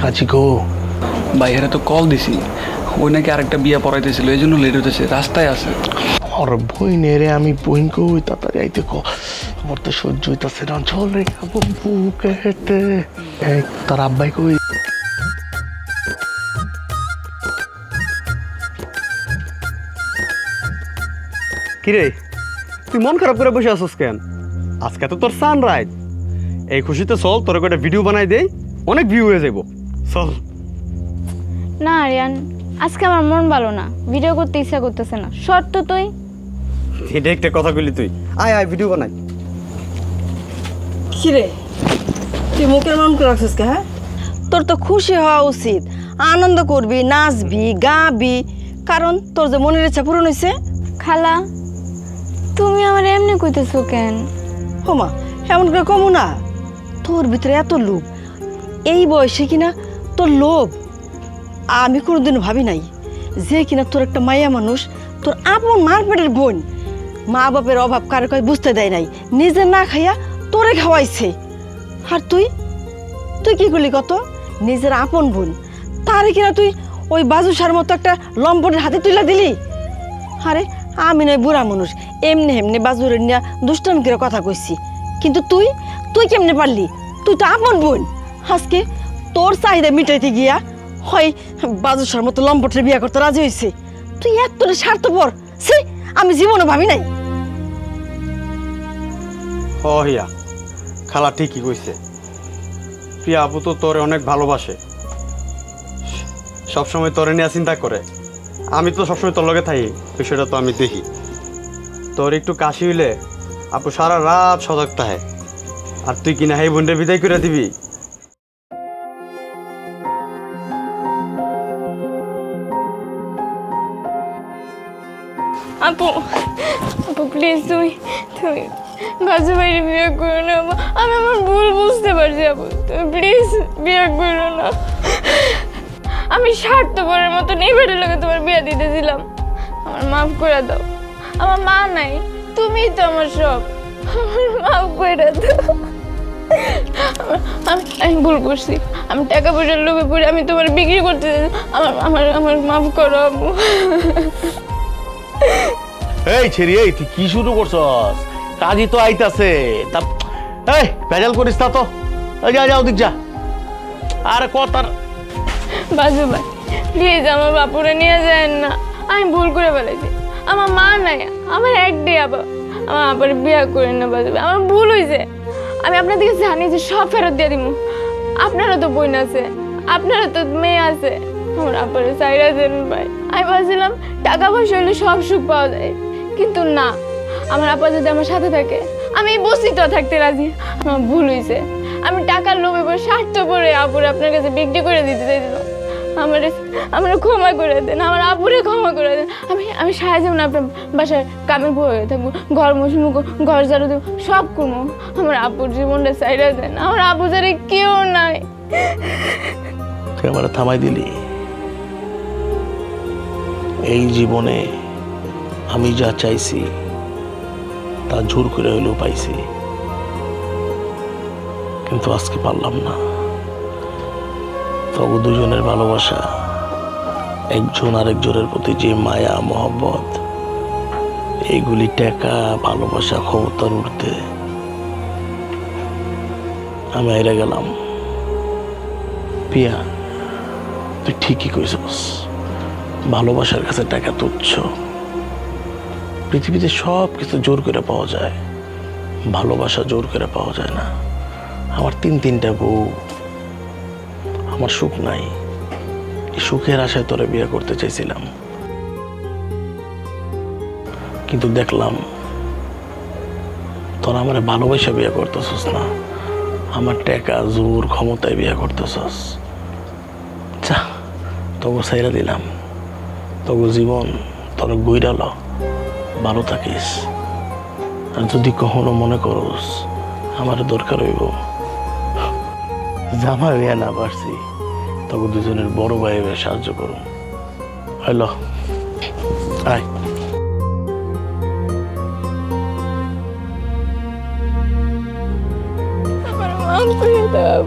কাজী গো, ভাইয়েরা তো কল দিছি, ওই নাকি আরেকটা বিয়া পড়াইতেছিল, এই জন্য লেট হতেছে, রাস্তায় আছে। আর বইনে রে, আমি বইনকে ওই তাড়াতাড়ি আইতে কো, আমার তো সহ্য হইতাছে না। চল রে বুকে হেঁটে। তার আব্বাই কই? কিরে তুই মন খারাপ করে বসে আসছিস কেন? আজকে তো তোর সানরাইজ, এই খুশিতে চল তোর একটা ভিডিও বানাই দেই, অনেক ভিউ হয়ে যাবো। চল। না আরিয়ান, আজকে আমার মন ভালো না, ভিডিও করতে ইচ্ছা করতেছে না। শর্ত তুই এটা একটা কথা বলি, তুই আয় আয় ভিডিও বানাই। কিরে তুই মুখের মান করে রাখছিস কে? হ্যাঁ, তোর তো খুশি হওয়া উচিত, আনন্দ করবি, নাচবি, গাবি, কারণ তোর যে মনের ইচ্ছা পূরণ হয়েছে। খালা, তুমি আমার এমনি কইতেছো কেন? হোমা, এমন করে কমু না, তোর ভিতরে এত লোভ, এই বয়সে কিনা তোর লোভ। আমি কোনোদিন ভাবি নাই যে কিনা তোর একটা মায়া মানুষ, তোর আপন মার পেটের বোন, মা বাপের অভাব কারো কাছে বুঝতে দেয় নাই, নিজে না খাইয়া তোরে খাওয়াইছে। আর তুই তুই কি করলি? কত নিজের আপন বোন, তারে কিনা তুই ওই বাজুসার মতো একটা লম্পটের হাতে তুলে দিলি। আরে আমি নয় বুড়া মানুষ, এমনি এমনি বাজুরের নিয়ে দুষ্টামি করে কথা কইছি, কিন্তু তুই তুই কেমনে পারলি? তুই তো আপন বোন, আজকে তোর চাহিদা মিটাইতে গিয়া হয় বাজুসার মতো লম্পটের বিয়া করতে রাজি হয়েছে। তুই এতটা স্বার্থপর, সে আমি জীবনে ভাবি নাই। ও হিয়া, খালা ঠিকই কইছে, প্রিয়া আপু তো তোরে অনেক ভালোবাসে, সবসময় তোরে নিয়ে চিন্তা করে। আমি তো সবসময় তোর লগে থাকি, বিষয়টা তো আমি দেখি। তোর একটু কাশি হইলে আপু সারা রাত সজাগ থাকে, আর তুই কিনা এই বোনটা বিদায় করে দিবি। আপু, আপু প্লিজ তুমি তুমি বাজু বাইরে বিয়ে করো না। আমি আমার ভুল বুঝতে পারছি আপু, তুমি প্লিজ বিয়ে করো না। আমি স্বার্থপরের মতো নিবেড়ে লোকে তোমার বিয়ে দিতেছিলাম, আমার মাফ করে দাও। আমার মা নাই, তুমিই তো আমার সব, আমার মাফ করে দাও। আমি ভুল করছি, আমি টাকা পয়সার লোভে পড়ে আমি তোমার বিক্রি করতে, আমার আমার আমার মাফ করো আপু। এই ছেড়ি, এই তুই কি শুরু করছস? কাজী তো আইতাছে, তা এই ভেজাল করিস না তো। যা যা ওদিক যা। আরে কথার বাজু ভাই প্লিজ আমার বাপুরে নিয়ে যায় না, আমি ভুল করে ফেলেছি। আমার মা নাই, আমার একটাই আবার, আমার আবার বিয়ে করেন না বাজু ভাই, আমার ভুল হয়েছে। আমি আপনাদেরকে জানি যে সব ফেরত দিয়ে দিব, আপনারও তো বোন আছে, আপনারও তো মেয়ে আছে, আমার আপারে চাইরা দেন ভাই। আমি ভাবছিলাম টাকা পয়সা হলে সব সুখ পাওয়া যায়, কিন্তু না, আমার আপা যদি আমার সাথে থাকে আমি এই বস্তিতেও থাকতে রাজি। আমার ভুল হয়েছে, আমি টাকার লোভে স্বার্থ করে আপুরে আপনার কাছে বিক্রি করে দিতে চাইছিলাম। আমার ক্ষমা করে দেন, আমার আপুরে ক্ষমা করে দেন। আমি সারা যেমন আপনার বাসায় কামের বউ হয়ে থাকবো, ঘর মুছবো, ঘর ঝাড়ু দেবো, সব করবো। আমার আপুর জীবনটা চাইরা দেন, আমার আপু যারে কেউ নাই। তুই আমার থামাই দিলি। এই জীবনে আমি যা চাইছি তা জোর করে হইলেও পাইছি, কিন্তু আজকে পারলাম না। তবু দুজনের ভালোবাসা, একজন আরেকজনের প্রতি যে মায়া মহব্বত, এইগুলি টাকা ভালোবাসা ক্ষমতার উঠতে আমি হেরে গেলাম। পিয়া, তুই ঠিকই কইছস, ভালোবাসার কাছে টাকা তুচ্ছ। পৃথিবীতে সব কিছু জোর করে পাওয়া যায়, ভালোবাসা জোর করে পাওয়া যায় না। আমার তিনটা বউ, আমার সুখ নাই। এই সুখের আশায় তোরে বিয়ে করতে চাইছিলাম, কিন্তু দেখলাম তোরা আমার ভালোবাসা বিয়ে করতেছস না, আমার টাকা জোর ক্ষমতায় বিয়ে করতেছস। যা, তোকে সাইরা দিলাম, তোকে জীবন তোর গইরাল, ভালো থাকিস। আর যদি কখনো মনে করস আমার দরকার হইব, জামা হইয়া না পারছি, তোকে দুজনের বড় ভাই হয়ে সাহায্য করুন। হইল, আয়। আমার মান করে দাও।